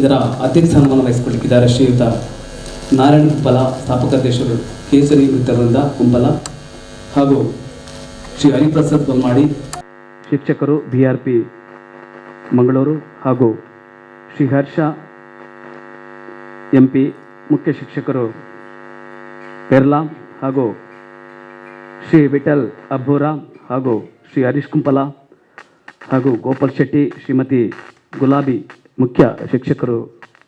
ಇದರ ಅಧ್ಯಕ್ಷ ಸ್ಥಾನವನ್ನು ವಹಿಸಿಕೊಳ್ಳಿಕ್ಕಿದ್ದಾರೆ ಶ್ರೀಯುತ ನಾರಾಯಣ ಕುಂಪಲ, ಸ್ಥಾಪಕಾಧ್ಯಕ್ಷರು ಕೇಸರಿ ವೃತ್ತವೃಂದ ಕುಂಪಲ, ಹಾಗೂ ಶ್ರೀ ಹರಿಪ್ರಸಾದ್ ಬಲ್ಮಾಡಿ, ಶಿಕ್ಷಕರು BRP ಮಂಗಳೂರು, ಹಾಗೂ ಶ್ರೀ ಹರ್ಷ MP, ಮುಖ್ಯ ಶಿಕ್ಷಕರು ಪೆರ್ಲಾ, ಹಾಗೂ ಶ್ರೀ ವಿಠಲ್ ಅಬ್ಬೂರ, ಹಾಗೂ ಶ್ರೀ ಹರೀಶ್ ಕುಂಪಲ, ಹಾಗೂ ಗೋಪಾಲ್ ಶೆಟ್ಟಿ, ಶ್ರೀಮತಿ ಗುಲಾಬಿ, ಮುಖ್ಯ ಶಿಕ್ಷಕರು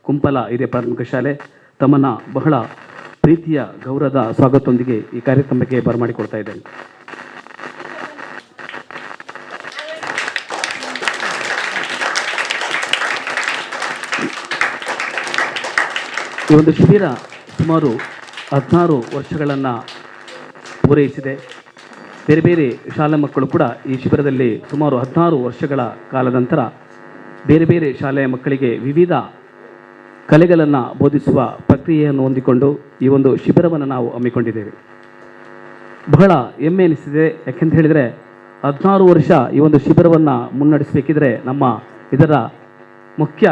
ಕುಂಪಲ ಹಿರಿಯ ಪ್ರಾಥಮಿಕ ಶಾಲೆ, ತಮ್ಮನ್ನು ಬಹಳ ಪ್ರೀತಿಯ ಗೌರವದ ಸ್ವಾಗತದೊಂದಿಗೆ ಈ ಕಾರ್ಯಕ್ರಮಕ್ಕೆ ಬರಮಾಡಿಕೊಡ್ತಾ ಇದ್ದೇನೆ. ಈ ಒಂದು ಶಿಬಿರ ಸುಮಾರು 16 ವರ್ಷಗಳನ್ನು ಪೂರೈಸಿದೆ. ಬೇರೆ ಬೇರೆ ಶಾಲಾ ಮಕ್ಕಳು ಕೂಡ ಈ ಶಿಬಿರದಲ್ಲಿ ಸುಮಾರು 16 ವರ್ಷಗಳ ಕಾಲದ ನಂತರ ಬೇರೆ ಬೇರೆ ಶಾಲೆಯ ಮಕ್ಕಳಿಗೆ ವಿವಿಧ ಕಲೆಗಳನ್ನು ಬೋಧಿಸುವ ಪ್ರಕ್ರಿಯೆಯನ್ನು ಹೊಂದಿಕೊಂಡು ಈ ಒಂದು ಶಿಬಿರವನ್ನು ನಾವು ಹಮ್ಮಿಕೊಂಡಿದ್ದೇವೆ. ಬಹಳ ಹೆಮ್ಮೆ ಎನಿಸಿದೆ. ಯಾಕೆಂತ ಹೇಳಿದರೆ 16 ವರ್ಷ ಈ ಒಂದು ಶಿಬಿರವನ್ನು ಮುನ್ನಡೆಸಬೇಕಿದ್ರೆ ನಮ್ಮ ಇದರ ಮುಖ್ಯ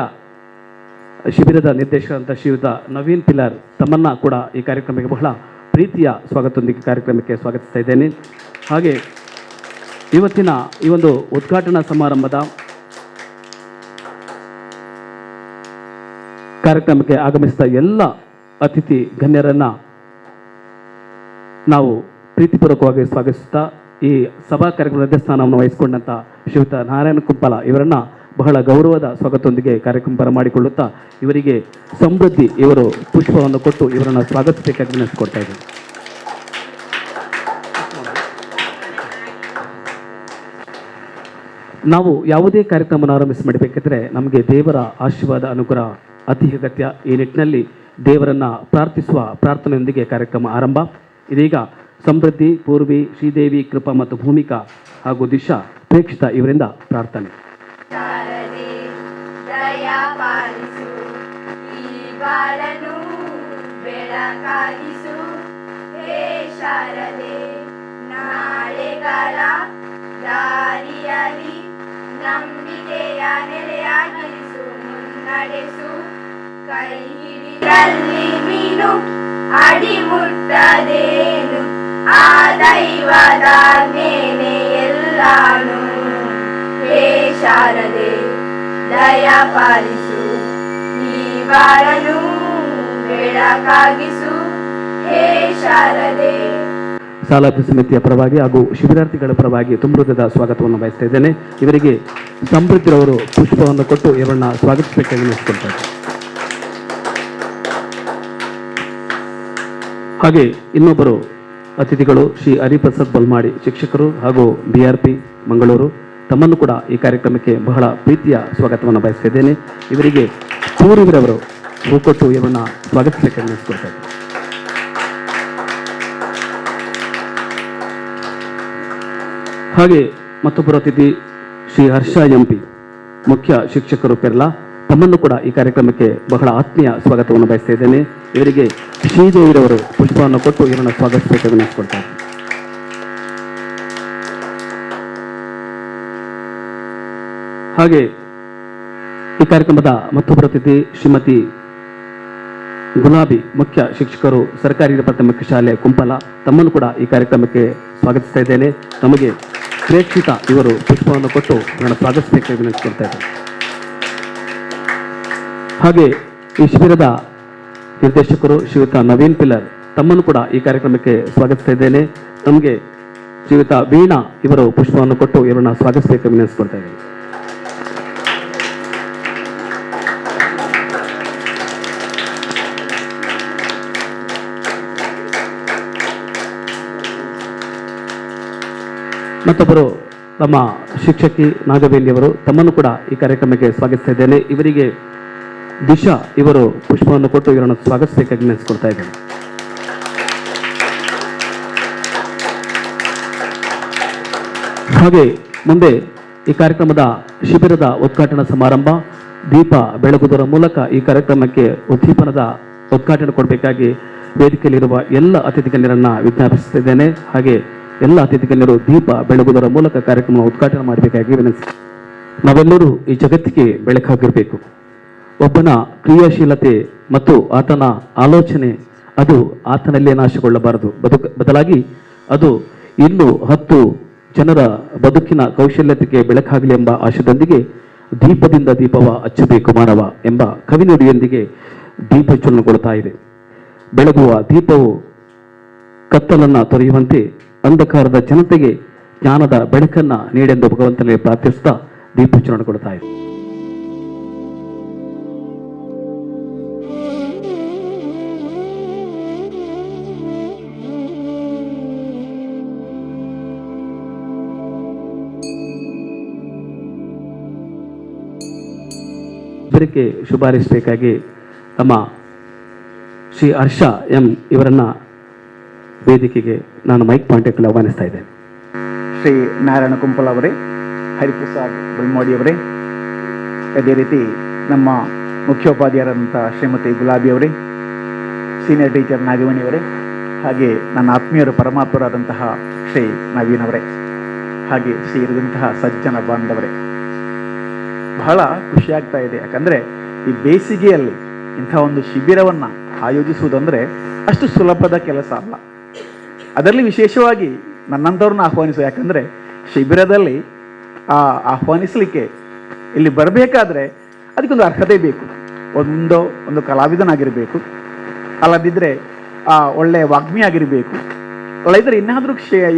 ಶಿಬಿರದ ನಿರ್ದೇಶಕರಂತ ಶ್ರೀಯುತ ನವೀನ್ ಪಿಲಾರ್ ತಮ್ಮನ್ನು ಕೂಡ ಈ ಕಾರ್ಯಕ್ರಮಕ್ಕೆ ಬಹಳ ಪ್ರೀತಿಯ ಸ್ವಾಗತದೊಂದಿಗೆ ಕಾರ್ಯಕ್ರಮಕ್ಕೆ ಸ್ವಾಗತಿಸ್ತಾ ಇದ್ದೇನೆ. ಹಾಗೆ ಇವತ್ತಿನ ಈ ಒಂದು ಉದ್ಘಾಟನಾ ಸಮಾರಂಭದ ಕಾರ್ಯಕ್ರಮಕ್ಕೆ ಆಗಮಿಸಿದ ಎಲ್ಲ ಅತಿಥಿ ಗಣ್ಯರನ್ನು ನಾವು ಪ್ರೀತಿಪೂರ್ವಕವಾಗಿ ಸ್ವಾಗತಿಸುತ್ತಾ ಈ ಸಭಾ ಕಾರ್ಯಕ್ರಮದ ಅಧ್ಯಕ್ಷಸ್ಥಾನವನ್ನು ವಹಿಸಿಕೊಂಡಂಥ ಶ್ರೀಯುತ ನಾರಾಯಣ ಕುಂಪಲ ಇವರನ್ನು ಬಹಳ ಗೌರವದ ಸ್ವಾಗತದೊಂದಿಗೆ ಕಾರ್ಯಕ್ರಮ ಬರಮಾಡಿಕೊಳ್ಳುತ್ತಾ ಇವರಿಗೆ ಸಮೃದ್ಧಿ ಇವರು ಪುಷ್ಪವನ್ನು ಕೊಟ್ಟು ಇವರನ್ನು ಸ್ವಾಗತಿಸಬೇಕಾಗಿ ವಿನಂತಿಸಿಕೊಡ್ತಾ ಇದ್ದೇನೆ. ನಾವು ಯಾವುದೇ ಕಾರ್ಯಕ್ರಮವನ್ನು ಆರಂಭಿಸಿ ಮಾಡಬೇಕಿದ್ರೆ ನಮಗೆ ದೇವರ ಆಶೀರ್ವಾದ ಅನುಗ್ರಹ ಅತಿ ಅಗತ್ಯ. ಈ ನಿಟ್ಟಿನಲ್ಲಿ ದೇವರನ್ನು ಪ್ರಾರ್ಥಿಸುವ ಪ್ರಾರ್ಥನೆಯೊಂದಿಗೆ ಕಾರ್ಯಕ್ರಮ ಆರಂಭ. ಇದೀಗ ಸಮೃದ್ಧಿ, ಪೂರ್ವಿ, ಶ್ರೀದೇವಿ, ಕೃಪಾ ಮತ್ತು ಭೂಮಿಕಾ ಹಾಗೂ ದಿಶಾ ಪ್ರೇಕ್ಷಿತ ಇವರಿಂದ ಪ್ರಾರ್ಥನೆ. ಬೆಳಕಾಗಿಸು ಹೇ ಶಾರದೆ, ನಾಳೆಗಳ ದಾರಿಯಲ್ಲಿ ನಂಬಿಕೆಯ ನೆಲೆಯಾಗಿರಿಸು, ಮುನ್ನಡೆಸು ಕೈ ಹಿಡಿದಲ್ಲಿ ಮೀನು ಅಡಿ ಮುಟ್ಟದೇನು, ಆ ದೈವದ ನೇನೆ ಎಲ್ಲಾನು. ಹೇ ಶಾರದೆ ದಯ ಪಾಲಿಸು, ಈ ಬಾಳನು ಬೆಳಕಾಗಿಸು ಹೇ ಶಾರದೆ. ಶಾಲಾಭಿವೃದ್ಧಿ ಸಮಿತಿಯ ಪರವಾಗಿ ಹಾಗೂ ಶಿಬಿರಾರ್ಥಿಗಳ ಪರವಾಗಿ ತುಂಬುವುದದ ಸ್ವಾಗತವನ್ನು ಬಯಸ್ತಾ ಇದ್ದೇನೆ. ಇವರಿಗೆ ಸಮೃದ್ಧಿರವರು ಪುಷ್ಪವನ್ನು ಕೊಟ್ಟು ಇವರನ್ನ ಸ್ವಾಗತಿಸಬೇಕಾಗಿ ವಿನಂತಿಸಿಕೊಳ್ತಾರೆ. ಹಾಗೆ ಇನ್ನೊಬ್ಬರು ಅತಿಥಿಗಳು ಶ್ರೀ ಹರಿಪ್ರಸಾದ್ ಬಲ್ಮಾಡಿ, ಶಿಕ್ಷಕರು ಹಾಗೂ BRP ಮಂಗಳೂರು, ತಮ್ಮನ್ನು ಕೂಡ ಈ ಕಾರ್ಯಕ್ರಮಕ್ಕೆ ಬಹಳ ಪ್ರೀತಿಯ ಸ್ವಾಗತವನ್ನು ಬಯಸ್ತಾ ಇದ್ದೇನೆ. ಇವರಿಗೆ ಪೂರ್ವಿರವರು ಹೂಕೊಟ್ಟು ಇವರನ್ನ ಸ್ವಾಗತಿಸಬೇಕಾಗಿ ವಿನಂತಿಸಿಕೊಳ್ತಾರೆ. ಹಾಗೆ ಮತ್ತೊಬ್ಬರು ಅತಿಥಿ ಶ್ರೀ ಹರ್ಷ MP, ಮುಖ್ಯ ಶಿಕ್ಷಕರು ಪೆರ್ಲಾ, ತಮ್ಮನ್ನು ಕೂಡ ಈ ಕಾರ್ಯಕ್ರಮಕ್ಕೆ ಬಹಳ ಆತ್ಮೀಯ ಸ್ವಾಗತವನ್ನು ಬಯಸ್ತಾ ಇದ್ದೇನೆ. ಇವರಿಗೆ ಶ್ರೀದೇವಿರವರು ಪುಷ್ಪವನ್ನು ಕೊಟ್ಟು ಇವರನ್ನು ಸ್ವಾಗತಿಸಬೇಕಾಗಿ ವಿನಂತಿಸಿಕೊಳ್ತಾರೆ. ಹಾಗೆ ಈ ಕಾರ್ಯಕ್ರಮದ ಮತ್ತೊಬ್ಬರು ಅತಿಥಿ ಶ್ರೀಮತಿ ಗುಲಾಬಿ, ಮುಖ್ಯ ಶಿಕ್ಷಕರು ಸರ್ಕಾರಿ ಪ್ರಾಥಮಿಕ ಶಾಲೆ ಕುಂಪಲ, ತಮ್ಮನ್ನು ಕೂಡ ಈ ಕಾರ್ಯಕ್ರಮಕ್ಕೆ ಸ್ವಾಗತಿಸ್ತಾ ಇದ್ದೇನೆ. ನಮಗೆ ಪ್ರೇಕ್ಷಿತ ಇವರು ಪುಷ್ಪವನ್ನು ಕೊಟ್ಟು ಇವರನ್ನು ಸ್ವಾಗತಿಸಬೇಕಾಗಿ ವಿನಂತಿಸ್ಕೊಳ್ತಾ ಇದ್ದಾರೆ. ಹಾಗೆ ಈ ಶಿಬಿರದ ನಿರ್ದೇಶಕರು ಶ್ರೀಯುತ ನವೀನ್ ಪಿಲ್ಲರ್, ತಮ್ಮನ್ನು ಕೂಡ ಈ ಕಾರ್ಯಕ್ರಮಕ್ಕೆ ಸ್ವಾಗತಿಸ್ತಾ ಇದ್ದೇನೆ. ನಮಗೆ ಶ್ರೀಯುತ ವೀಣಾ ಇವರು ಪುಷ್ಪವನ್ನು ಕೊಟ್ಟು ಇವರನ್ನು ಸ್ವಾಗತಿಸಬೇಕಾಗಿ ವಿನಂತಿಸ್ಕೊಳ್ತಾ ಇದ್ದೇನೆ. ಮತ್ತೊಬ್ಬರು ನಮ್ಮ ಶಿಕ್ಷಕಿ ನಾಗವೇಲಿಯವರು, ತಮ್ಮನ್ನು ಕೂಡ ಈ ಕಾರ್ಯಕ್ರಮಕ್ಕೆ ಸ್ವಾಗತಿಸ್ತಾ ಇದ್ದೇನೆ. ಇವರಿಗೆ ದಿಶಾ ಇವರು ಪುಷ್ಪವನ್ನು ಕೊಟ್ಟು ಇವರನ್ನು ಸ್ವಾಗತಿಸಬೇಕಾಗಿ ನೆನೆಸ್ಕೊಳ್ತಾ ಇದ್ದೇನೆ. ಹಾಗೆ ಮುಂದೆ ಈ ಕಾರ್ಯಕ್ರಮದ ಶಿಬಿರದ ಉದ್ಘಾಟನಾ ಸಮಾರಂಭ ದೀಪ ಬೆಳಗುವುದರ ಮೂಲಕ ಈ ಕಾರ್ಯಕ್ರಮಕ್ಕೆ ಉದ್ದೀಪನದ ಉದ್ಘಾಟನೆ ಕೊಡಬೇಕಾಗಿ ವೇದಿಕೆಯಲ್ಲಿರುವ ಎಲ್ಲ ಅತಿಥಿ ಗಣ್ಯರನ್ನು ವಿಜ್ಞಾಪಿಸುತ್ತಿದ್ದೇನೆ. ಹಾಗೆ ಎಲ್ಲ ಅತಿಥಿ ಗಣ್ಯರು ದೀಪ ಬೆಳಗುವುದರ ಮೂಲಕ ಕಾರ್ಯಕ್ರಮ ಉದ್ಘಾಟನೆ ಮಾಡಬೇಕಾಗಿ ವಿನಂತಿಸಿ. ನಾವೆಲ್ಲರೂ ಈ ಜಗತ್ತಿಗೆ ಬೆಳಕಾಗಿರಬೇಕು. ಒಬ್ಬನ ಕ್ರಿಯಾಶೀಲತೆ ಮತ್ತು ಆತನ ಆಲೋಚನೆ ಅದು ಆತನಲ್ಲೇ ನಾಶಗೊಳ್ಳಬಾರದು, ಬದಲಾಗಿ ಅದು ಇನ್ನೂ 10 ಜನರ ಬದುಕಿನ ಕೌಶಲ್ಯತೆಗೆ ಬೆಳಕಾಗಲಿ ಎಂಬ ಆಶಯದೊಂದಿಗೆ ದೀಪದಿಂದ ದೀಪವ ಹಚ್ಚಬೇಕು ಮಾನವ ಎಂಬ ಕವಿನುಡಿಯೊಂದಿಗೆ ದೀಪ ಜ್ವಲನಗೊಳ್ಳುತ್ತಾ ಇದೆ. ಬೆಳಗುವ ದೀಪವು ಕತ್ತಲನ್ನು ತೊರೆಯುವಂತೆ ಅಂಧಕಾರದ ಜನತೆಗೆ ಜ್ಞಾನದ ಬೆಳಕನ್ನು ನೀಡೆಂದು ಭಗವಂತನಲ್ಲಿ ಪ್ರಾರ್ಥಿಸುತ್ತಾ ದೀಪ ಜ್ವಲನಗೊಳ್ಳುತ್ತಾ ಇದೆ. ಇವರಿಗೆ ಶುಭಾರಿಸಬೇಕಾಗಿ ನಮ್ಮ ಶ್ರೀ ಹರ್ಷ ಎಂ ಇವರನ್ನ ವೇದಿಕೆಗೆ ನಾನು ಮೈಕ್ ಪಾಯಿಂಟ್ಗೆ ಆಹ್ವಾನಿಸ್ತಾ ಇದ್ದೇನೆ. ಶ್ರೀ ನಾರಾಯಣ ಕುಂಪಲ್ ಅವರೇ, ಹರಿಪ್ರಸಾದ್ ಬಲ್ಮೋಡಿ ಅವರೇ, ಅದೇ ರೀತಿ ನಮ್ಮ ಮುಖ್ಯೋಪಾಧ್ಯಾಯರಾದಂಥ ಶ್ರೀಮತಿ ಗುಲಾಬಿ ಅವರೇ, ಸೀನಿಯರ್ ಟೀಚರ್ ನಾಗಮಣಿ ಅವರೇ, ಹಾಗೆ ನನ್ನ ಆತ್ಮೀಯರು ಪರಮಾತ್ಮರಾದಂತಹ ಶ್ರೀ ನವೀನ್ ಅವರೇ, ಹಾಗೆ ಶ್ರೀ ಇರಿದಂತಹ ಸಜ್ಜನ ಬಾಂಧವರೇ, ಬಹಳ ಖುಷಿಯಾಗ್ತಾ ಇದೆ. ಯಾಕಂದರೆ ಈ ಬೇಸಿಗೆಯಲ್ಲಿ ಇಂಥ ಒಂದು ಶಿಬಿರವನ್ನು ಆಯೋಜಿಸುವುದಂದರೆ ಅಷ್ಟು ಸುಲಭದ ಕೆಲಸ ಅಲ್ಲ. ಅದರಲ್ಲಿ ವಿಶೇಷವಾಗಿ ನನ್ನಂಥವ್ರನ್ನ ಆಹ್ವಾನಿಸುವ, ಯಾಕಂದರೆ ಶಿಬಿರದಲ್ಲಿ ಆಹ್ವಾನಿಸಲಿಕ್ಕೆ ಇಲ್ಲಿ ಬರಬೇಕಾದ್ರೆ ಅದಕ್ಕೊಂದು ಅರ್ಹತೆ ಬೇಕು. ಒಂದು ಕಲಾವಿದನಾಗಿರಬೇಕು, ಅಲ್ಲದಿದ್ದರೆ ಒಳ್ಳೆಯ ವಾಗ್ಮಿ ಆಗಿರಬೇಕು, ಅಲ್ಲದಿದ್ದರೆ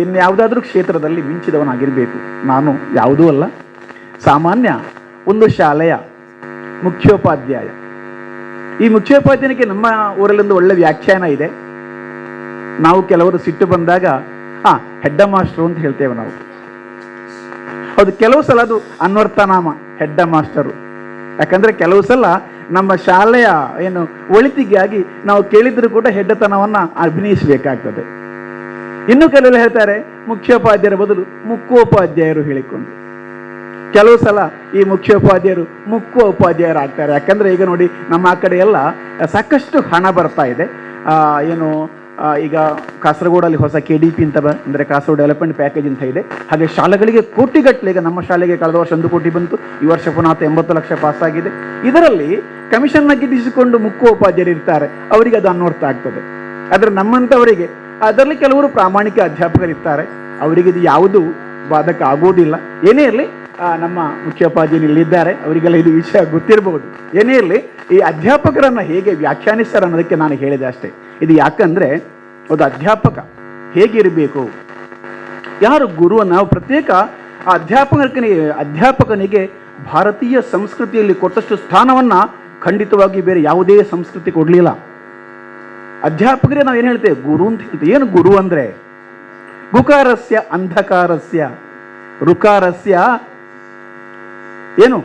ಇನ್ಯಾವುದಾದ್ರೂ ಕ್ಷೇತ್ರದಲ್ಲಿ ಮಿಂಚಿದವನಾಗಿರಬೇಕು. ನಾನು ಯಾವುದೂ ಅಲ್ಲ, ಸಾಮಾನ್ಯ ಒಂದು ಶಾಲೆಯ ಮುಖ್ಯೋಪಾಧ್ಯಾಯ. ಈ ಮುಖ್ಯೋಪಾಧ್ಯಾಯನಿಗೆ ನಮ್ಮ ಊರಲ್ಲೊಂದು ಒಳ್ಳೆ ವ್ಯಾಖ್ಯಾನ ಇದೆ. ನಾವು ಕೆಲವರು ಸಿಟ್ಟು ಬಂದಾಗ ಹೆಡ್ಡ ಮಾಸ್ಟರು ಅಂತ ಹೇಳ್ತೇವೆ ನಾವು. ಹೌದು, ಕೆಲವು ಸಲ ಅದು ಅನ್ವರ್ಥನಾಮ ಹೆಡ್ಡ ಮಾಸ್ಟರು. ಯಾಕಂದ್ರೆ ಕೆಲವು ಸಲ ನಮ್ಮ ಶಾಲೆಯ ಒಳಿತಿಗಾಗಿ ನಾವು ಕೇಳಿದ್ರು ಕೂಡ ಹೆಡ್ಡತನವನ್ನ ಅಭಿನಯಿಸಬೇಕಾಗ್ತದೆ. ಇನ್ನು ಕೆಲವರು ಹೇಳ್ತಾರೆ ಮುಖ್ಯೋಪಾಧ್ಯಾಯರ ಬದಲು ಮುಖ್ಯೋಪಾಧ್ಯಾಯರು ಹೇಳಿಕೊಂಡು. ಕೆಲವು ಸಲ ಈ ಮುಖ್ಯೋಪಾಧ್ಯಾಯರು ಉಪಾಧ್ಯಾಯರಾಗ್ತಾರೆ. ಯಾಕಂದ್ರೆ ಈಗ ನೋಡಿ, ನಮ್ಮ ಆ ಕಡೆ ಎಲ್ಲ ಸಾಕಷ್ಟು ಹಣ ಬರ್ತಾ ಇದೆ. ಈಗ ಕಾಸರಗೋಡಲ್ಲಿ ಹೊಸ KDP ಅಂತ ಅಂದರೆ ಕಾಸರಗೋಡು ಡೆವಲಪ್ಮೆಂಟ್ ಪ್ಯಾಕೇಜ್ ಅಂತ ಇದೆ. ಹಾಗೆ ಶಾಲೆಗಳಿಗೆ ಕೋಟಿಗಟ್ಟಲೆ, ಈಗ ನಮ್ಮ ಶಾಲೆಗೆ ಕಳೆದ ವರ್ಷ 1 ಕೋಟಿ ಬಂತು, ಈ ವರ್ಷ ಪುನಃ 80 ಲಕ್ಷ ಪಾಸಾಗಿದೆ. ಇದರಲ್ಲಿ ಕಮಿಷನ್ನ ಗಿಟ್ಟಿಸಿಕೊಂಡು ಉಪಾಧ್ಯಾಯರು ಇರ್ತಾರೆ, ಅವರಿಗೆ ಅದು ಅನ್ವರ್ಥ ಆಗ್ತದೆ. ಆದರೆ ನಮ್ಮಂಥವರಿಗೆ ಅದರಲ್ಲಿ ಕೆಲವರು ಪ್ರಾಮಾಣಿಕ ಅಧ್ಯಾಪಕರು ಇರ್ತಾರೆ, ಅವರಿಗೆ ಇದು ಯಾವುದು ಬಾಧಕ ಆಗೋದಿಲ್ಲ. ಏನೇ ಇರಲಿ, ನಮ್ಮ ಮುಖ್ಯೋಪಾಧ್ಯಾಯರು ಇಲ್ಲಿದ್ದಾರೆ, ಅವರಿಗೆಲ್ಲ ಇದು ವಿಷಯ ಗೊತ್ತಿರಬಹುದು. ಏನೇ ಇರಲಿ, ಈ ಅಧ್ಯಾಪಕರನ್ನ ಹೇಗೆ ವ್ಯಾಖ್ಯಾನಿಸ್ತಾರೆ ಅನ್ನೋದಕ್ಕೆ ನಾನು ಹೇಳಿದೆ ಅಷ್ಟೇ. ಇದು ಯಾಕಂದ್ರೆ ಒಂದು ಅಧ್ಯಾಪಕ ಹೇಗಿರಬೇಕು, ಯಾರು ಗುರು, ನಾವು ಪ್ರತ್ಯೇಕ ಅಧ್ಯಾಪಕನಿಗೆ ಭಾರತೀಯ ಸಂಸ್ಕೃತಿಯಲ್ಲಿ ಕೊಟ್ಟಷ್ಟು ಸ್ಥಾನವನ್ನ ಖಂಡಿತವಾಗಿ ಬೇರೆ ಯಾವುದೇ ಸಂಸ್ಕೃತಿ ಕೊಡಲಿಲ್ಲ. ಅಧ್ಯಾಪಕರೇ ನಾವು ಏನು ಹೇಳ್ತೇವೆ, ಗುರು ಅಂತ ಹೇಳ್ತೇವೆ. ಏನು ಗುರು ಅಂದ್ರೆ, ಗುಕಾರಸ್ಯ ಅಂಧಕಾರಸ್ಯ ರುಕಾರಸ್ಯ ಏನು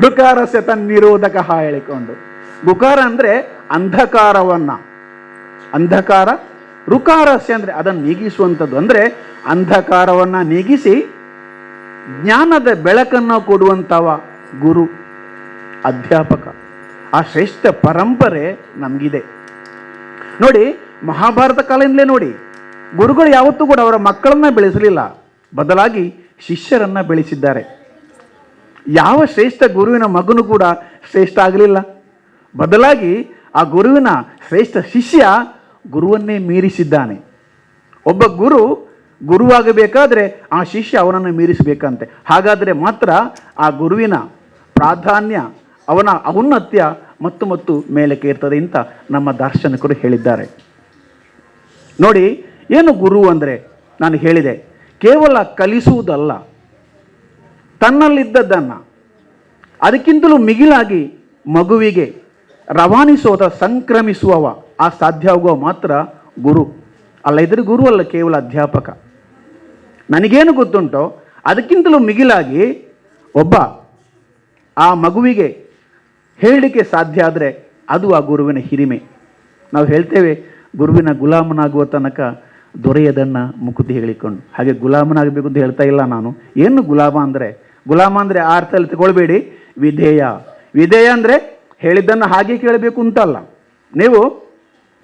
ರುಕಾರಸ್ಯ ತನ್ನಿರೋಧಕ ಹೇಳಿಕೊಂಡು. ಗುಕಾರ ಅಂದ್ರೆ ಅಂಧಕಾರ, ರುಕಾರಸ್ಯ ಅಂದ್ರೆ ಅದನ್ನು ನೀಗಿಸುವಂಥದ್ದು. ಅಂದ್ರೆ ಅಂಧಕಾರವನ್ನ ನೀಗಿಸಿ ಜ್ಞಾನದ ಬೆಳಕನ್ನು ಕೊಡುವಂತವ ಗುರು, ಅಧ್ಯಾಪಕ. ಆ ಶ್ರೇಷ್ಠ ಪರಂಪರೆ ನಮಗಿದೆ ನೋಡಿ. ಮಹಾಭಾರತ ಕಾಲದಿಂದಲೇ ನೋಡಿ, ಗುರುಗಳು ಯಾವತ್ತೂ ಕೂಡ ಅವರ ಮಕ್ಕಳನ್ನ ಬೆಳೆಸಲಿಲ್ಲ, ಬದಲಾಗಿ ಶಿಷ್ಯರನ್ನ ಬೆಳೆಸಿದ್ದಾರೆ. ಯಾವ ಶ್ರೇಷ್ಠ ಗುರುವಿನ ಮಗನು ಕೂಡ ಶ್ರೇಷ್ಠ ಆಗಲಿಲ್ಲ, ಬದಲಾಗಿ ಆ ಗುರುವಿನ ಶ್ರೇಷ್ಠ ಶಿಷ್ಯ ಗುರುವನ್ನೇ ಮೀರಿಸಿದ್ದಾನೆ. ಒಬ್ಬ ಗುರುವಾಗಬೇಕಾದ್ರೆ ಆ ಶಿಷ್ಯ ಅವನನ್ನು ಮೀರಿಸಬೇಕಂತೆ. ಹಾಗಾದರೆ ಮಾತ್ರ ಆ ಗುರುವಿನ ಪ್ರಾಧಾನ್ಯ, ಅವನ ಔನ್ನತ್ಯ ಮತ್ತು ಮೇಲಕ್ಕೆ ಇರ್ತದೆ ಅಂತ ನಮ್ಮ ದಾರ್ಶನಿಕರು ಹೇಳಿದ್ದಾರೆ. ನೋಡಿ, ಏನು ಗುರು ಅಂದರೆ ನಾನು ಹೇಳಿದೆ, ಕೇವಲ ಕಲಿಸುವುದಲ್ಲ, ತನ್ನಲ್ಲಿದ್ದದ್ದನ್ನು ಅದಕ್ಕಿಂತಲೂ ಮಿಗಿಲಾಗಿ ಮಗುವಿಗೆ ರವಾನಿಸೋದ, ಸಂಕ್ರಮಿಸುವವ, ಆ ಸಾಧ್ಯವಾಗುವ ಮಾತ್ರ ಗುರು. ಅಲ್ಲ ಇದ್ರೆ ಗುರು ಅಲ್ಲ, ಕೇವಲ ಅಧ್ಯಾಪಕ. ನನಗೇನು ಗೊತ್ತುಂಟೋ ಅದಕ್ಕಿಂತಲೂ ಮಿಗಿಲಾಗಿ ಒಬ್ಬ ಆ ಮಗುವಿಗೆ ಹೇಳಲಿಕ್ಕೆ ಸಾಧ್ಯ ಆದರೆ ಅದು ಆ ಗುರುವಿನ ಹಿರಿಮೆ. ನಾವು ಹೇಳ್ತೇವೆ, ಗುರುವಿನ ಗುಲಾಮನಾಗುವ ತನಕ ದೊರೆಯದನ್ನ ಮುಕುತಿ ಹೇಳಿಕೊಂಡು. ಹಾಗೆ ಗುಲಾಮನಾಗಬೇಕು ಅಂತ ಹೇಳ್ತಾ ಇಲ್ಲ ನಾನು. ಏನು ಗುಲಾಮ ಅಂದರೆ ಆ ಅರ್ಥದಲ್ಲಿ ತಗೊಳ್ಬೇಡಿ. ವಿಧೇಯ ಅಂದರೆ ಹೇಳಿದ್ದನ್ನು ಹಾಗೆ ಕೇಳಬೇಕು ಅಂತಲ್ಲ. ನೀವು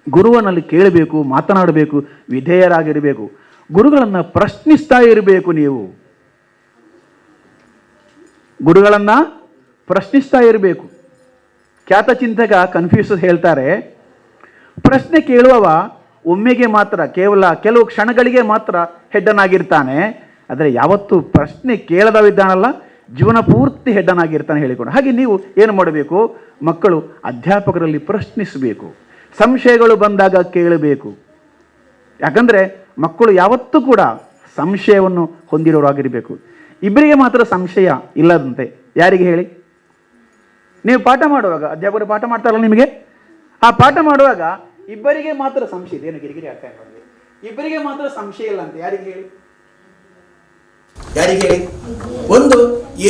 ಗುರುವನಲ್ಲಿ ಕೇಳಬೇಕು, ಮಾತನಾಡಬೇಕು, ವಿಧೇಯರಾಗಿರಬೇಕು, ಗುರುಗಳನ್ನು ಪ್ರಶ್ನಿಸ್ತಾ ಇರಬೇಕು. ನೀವು ಗುರುಗಳನ್ನು ಪ್ರಶ್ನಿಸ್ತಾ ಇರಬೇಕು. ಖ್ಯಾತ ಚಿಂತಕ ಕನ್ಫ್ಯೂಷಸ್ ಹೇಳ್ತಾರೆ, ಪ್ರಶ್ನೆ ಕೇಳುವವ ಒಮ್ಮೆಗೆ ಮಾತ್ರ, ಕೇವಲ ಕೆಲವು ಕ್ಷಣಗಳಿಗೆ ಮಾತ್ರ ಹೆಡ್ಡನಾಗಿರ್ತಾನೆ, ಆದರೆ ಯಾವತ್ತೂ ಪ್ರಶ್ನೆ ಕೇಳದವಿದ್ದಾನಲ್ಲ ಜೀವನ ಪೂರ್ತಿ ಹೆಡ್ಡನಾಗಿರ್ತಾನೆ ಹೇಳಿಕೊಂಡು. ಹಾಗೆ ನೀವು ಏನು ಮಾಡಬೇಕು, ಮಕ್ಕಳು ಅಧ್ಯಾಪಕರಲ್ಲಿ ಪ್ರಶ್ನಿಸಬೇಕು, ಸಂಶಯಗಳು ಬಂದಾಗ ಕೇಳಬೇಕು. ಯಾಕಂದರೆ ಮಕ್ಕಳು ಯಾವತ್ತೂ ಕೂಡ ಸಂಶಯವನ್ನು ಹೊಂದಿರೋರಾಗಿರಬೇಕು. ಇಬ್ಬರಿಗೆ ಮಾತ್ರ ಸಂಶಯ ಇಲ್ಲದಂತೆ. ಯಾರಿಗೆ ಹೇಳಿ? ನೀವು ಪಾಠ ಮಾಡುವಾಗ, ಅಧ್ಯಾಪಕರು ಪಾಠ ಮಾಡ್ತಾರಲ್ಲ ನಿಮಗೆ, ಆ ಪಾಠ ಮಾಡುವಾಗ ಇಬ್ಬರಿಗೆ ಮಾತ್ರ ಸಂಶಯ ಇದೆ. ಏನು ಗಿರಿಗಿರಿ ಆಗ್ತಾ ಇದೆ? ಇಬ್ಬರಿಗೆ ಮಾತ್ರ ಸಂಶಯ ಇಲ್ಲ ಅಂತ ಯಾರಿಗೆ ಹೇಳಿ? ಯಾರಿಗೆ ಹೇಳಿ? ಒಂದು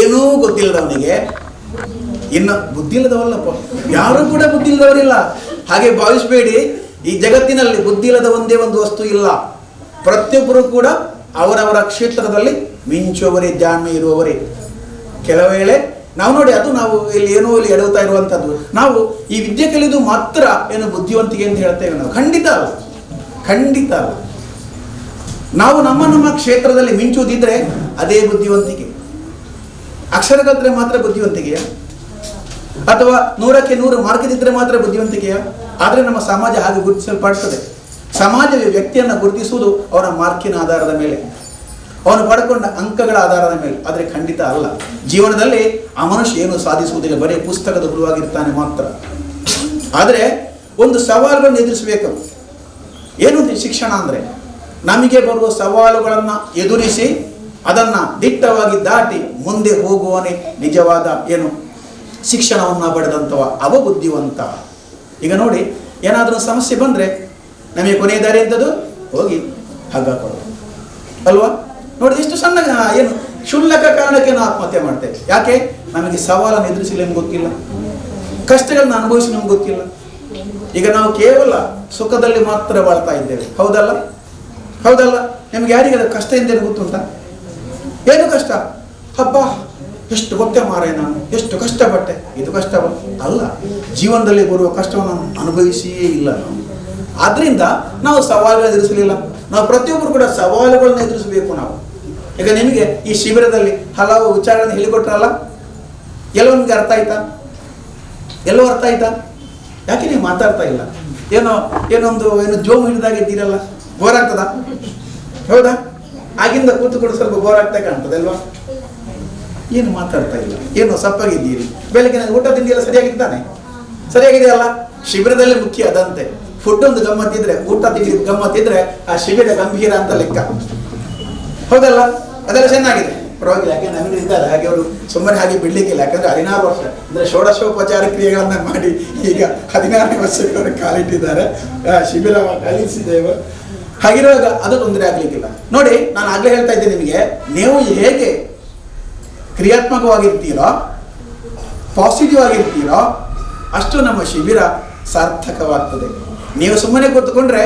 ಏನೂ ಗೊತ್ತಿಲ್ಲದವನಿಗೆ, ಇನ್ನು ಬುದ್ಧಿ ಇಲ್ಲದವಲ್ಲಪ್ಪ, ಯಾರು ಕೂಡ ಬುದ್ಧಿ ಇಲ್ಲದವರಿಲ್ಲ ಹಾಗೆ ಭಾವಿಸಬೇಡಿ. ಈ ಜಗತ್ತಿನಲ್ಲಿ ಬುದ್ಧಿ ಇಲ್ಲದ ಒಂದೇ ಒಂದು ವಸ್ತು ಇಲ್ಲ. ಪ್ರತಿಯೊಬ್ಬರು ಕೂಡ ಅವರವರ ಕ್ಷೇತ್ರದಲ್ಲಿ ಮಿಂಚುವವರೇ, ಜಾಣ್ಮೆ ಇರುವವರೇ. ಕೆಲವು ವೇಳೆ ನಾವು ನೋಡಿ, ಅದು ನಾವು ಇಲ್ಲಿ ಏನೋ ಇಲ್ಲಿ ಎಡುತ್ತಾ ಇರುವಂಥದ್ದು. ನಾವು ಈ ವಿದ್ಯೆ ಕಲಿದು ಮಾತ್ರ ಏನು ಬುದ್ಧಿವಂತಿಕೆ ಅಂತ ಹೇಳ್ತೇವೆ ನಾವು? ಖಂಡಿತ ಅಲ್ಲ, ಖಂಡಿತ ಅಲ್ಲ. ನಾವು ನಮ್ಮ ಕ್ಷೇತ್ರದಲ್ಲಿ ಮಿಂಚುವುದಿದ್ರೆ ಅದೇ ಬುದ್ಧಿವಂತಿಕೆ. ಅಕ್ಷರ ಕಲಿತ್ರೆ ಮಾತ್ರ ಬುದ್ಧಿವಂತಿಕೆಯ? ಅಥವಾ 100ಕ್ಕೆ 100 ಮಾರ್ಕ್ ಮಾತ್ರ ಬುದ್ಧಿವಂತಿಕೆಯ? ಆದರೆ ನಮ್ಮ ಸಮಾಜ ಹಾಗೆ ಗುರುತಿಸಲ್ಪಡ್ತದೆ. ಸಮಾಜವೇ ವ್ಯಕ್ತಿಯನ್ನು ಗುರುತಿಸುವುದು ಅವನ ಮಾರ್ಕಿನ ಆಧಾರದ ಮೇಲೆ, ಅವನು ಪಡ್ಕೊಂಡ ಅಂಕಗಳ ಆಧಾರದ ಮೇಲೆ. ಆದರೆ ಖಂಡಿತ ಅಲ್ಲ. ಜೀವನದಲ್ಲಿ ಆ ಮನುಷ್ಯ ಏನು ಸಾಧಿಸುವುದಿಲ್ಲ, ಬರೀ ಪುಸ್ತಕದ ಗುರುವಾಗಿರ್ತಾನೆ ಮಾತ್ರ. ಆದರೆ ಒಂದು ಸವಾಲುಗಳನ್ನು ಎದುರಿಸಬೇಕು. ಏನು ಶಿಕ್ಷಣ ಅಂದರೆ? ನಮಗೆ ಬರುವ ಸವಾಲುಗಳನ್ನು ಎದುರಿಸಿ ಅದನ್ನು ದಿಟ್ಟವಾಗಿ ದಾಟಿ ಮುಂದೆ ಹೋಗುವನೇ ನಿಜವಾದ ಏನು ಶಿಕ್ಷಣವನ್ನು ಪಡೆದಂಥವ, ಅವ ಬುದ್ಧಿವಂತ. ಈಗ ನೋಡಿ, ಏನಾದರೂ ಸಮಸ್ಯೆ ಬಂದರೆ ನಮಗೆ ಕೊನೆಯ ದಾರಿ ಎಂಥದ್ದು? ಹೋಗಿ ಹಗ್ಗ ಕೊಡೋದು ಅಲ್ವಾ? ನೋಡಿ, ಎಷ್ಟು ಸಣ್ಣ ಏನು ಕ್ಷುಲ್ಲಕ ಕಾರಣಕ್ಕೆ ನಾವು ಆತ್ಮಹತ್ಯೆ ಮಾಡ್ತೇವೆ. ಯಾಕೆ? ನಮಗೆ ಸವಾಲನ್ನು ಎದುರಿಸಲಿ ನಮ್ಗೆ ಗೊತ್ತಿಲ್ಲ, ಕಷ್ಟಗಳನ್ನ ಅನುಭವಿಸಿ ನಮ್ಗೆ ಗೊತ್ತಿಲ್ಲ. ಈಗ ನಾವು ಕೇವಲ ಸುಖದಲ್ಲಿ ಮಾತ್ರ ಬಾಳ್ತಾ ಇದ್ದೇವೆ. ಹೌದಲ್ಲ? ಹೌದಲ್ಲ? ನಿಮ್ಗೆ ಯಾರಿಗೆ ಕಷ್ಟ ಎಂದೇನು ಗೊತ್ತುಂಟ? ಏನು ಕಷ್ಟ? ಹಬ್ಬ ಎಷ್ಟು ಗೊತ್ತೇ ಮಾರೆ, ನಾನು ಎಷ್ಟು ಕಷ್ಟಪಟ್ಟೆ. ಇದು ಕಷ್ಟವ ಅಲ್ಲ. ಜೀವನದಲ್ಲಿ ಬರುವ ಕಷ್ಟವನ್ನು ಅನುಭವಿಸಿಯೇ ಇಲ್ಲ ನಾವು. ಆದ್ರಿಂದ ನಾವು ಸವಾಲುಗಳನ್ನು ಎದುರಿಸಲಿಲ್ಲ. ನಾವು ಪ್ರತಿಯೊಬ್ಬರು ಕೂಡ ಸವಾಲುಗಳನ್ನು ಎದುರಿಸಬೇಕು ನಾವು. ಈಗ ನಿಮಗೆ ಈ ಶಿಬಿರದಲ್ಲಿ ಹಲವು ವಿಚಾರಗಳನ್ನು ಹೇಳಿಕೊಟ್ರಲ್ಲ, ಎಲ್ಲೋ ನಿಮ್ಗೆ ಅರ್ಥ ಆಯ್ತಾ? ಎಲ್ಲೋ ಅರ್ಥ ಆಯ್ತಾ? ಯಾಕೆ ನೀವು ಮಾತಾಡ್ತಾ ಇಲ್ಲ? ಏನೊಂದು ಜೋಮ್ ಹಿಡಿದಾಗಿದ್ದೀರಲ್ಲ, ಬೋರ್ ಆಗ್ತದ? ಹೌದಾ? ಆಗಿಂದ ಕೂತ್ಕೊಂಡು ಸ್ವಲ್ಪ ಬೋರ್ ಆಗ್ತಾ ಕಾಣ್ತದೆ ಅಲ್ವಾ? ಏನು ಮಾತಾಡ್ತಾ ಇಲ್ಲ, ಏನು ಸಪ್ಪಾಗಿದ್ದೀರಿ? ಬೆಳಗ್ಗೆ ನನಗೆ ಊಟ ತಿಂಡಿ ಎಲ್ಲ ಸರಿಯಾಗಿದ್ದಾನೆ? ಸರಿಯಾಗಿದೆಯಲ್ಲ? ಶಿಬಿರದಲ್ಲಿ ಮುಖ್ಯ ಅದಂತೆ. ಫುಡ್ ಒಂದು ಗಮ್ಮತ್ತಿದ್ರೆ, ಊಟ ತಿಂಡಿ ಗಮ್ಮತ್ತಿದ್ರೆ ಆ ಶಿಬಿರ ಗಂಭೀರ ಅಂತ ಲೆಕ್ಕ. ಹೌದಲ್ಲ? ಅದೆಲ್ಲ ಚೆನ್ನಾಗಿದೆ, ಪರವಾಗಿಲ್ಲ. ಯಾಕೆ ನಮಗೆ ಇದ್ದಾರೆ ಹಾಗೆ, ಅವರು ಸುಮ್ಮನೆ ಹಾಗೆ ಬಿಡ್ಲಿಕ್ಕಿಲ್ಲ. ಯಾಕಂದ್ರೆ 16 ವರ್ಷ ಅಂದ್ರೆ ಷೋಡಶೋಪಚಾರ ಕ್ರಿಯೆಗಳನ್ನ ಮಾಡಿ ಈಗ 16ನೇ ವರ್ಷಕ್ಕೆ ಅವರು ಕಾಲಿಟ್ಟಿದ್ದಾರೆ. ಶಿಬಿರ ಕಲಿಸಿದ್ದೇವೆ. ಹಾಗಿರುವಾಗ ಅದು ತೊಂದರೆ ಆಗ್ಲಿಕ್ಕಿಲ್ಲ. ನೋಡಿ, ನಾನು ಆಗ್ಲೇ ಹೇಳ್ತಾ ಇದ್ದೆ ನಿಮಗೆ, ನೀವು ಹೇಗೆ ಕ್ರಿಯಾತ್ಮಕವಾಗಿರ್ತೀರೋ, ಪಾಸಿಟಿವ್ ಆಗಿರ್ತೀರೋ, ಅಷ್ಟು ನಮ್ಮ ಶಿಬಿರ ಸಾರ್ಥಕವಾಗ್ತದೆ. ನೀವು ಸುಮ್ಮನೆ ಕೂತ್ಕೊಂಡ್ರೆ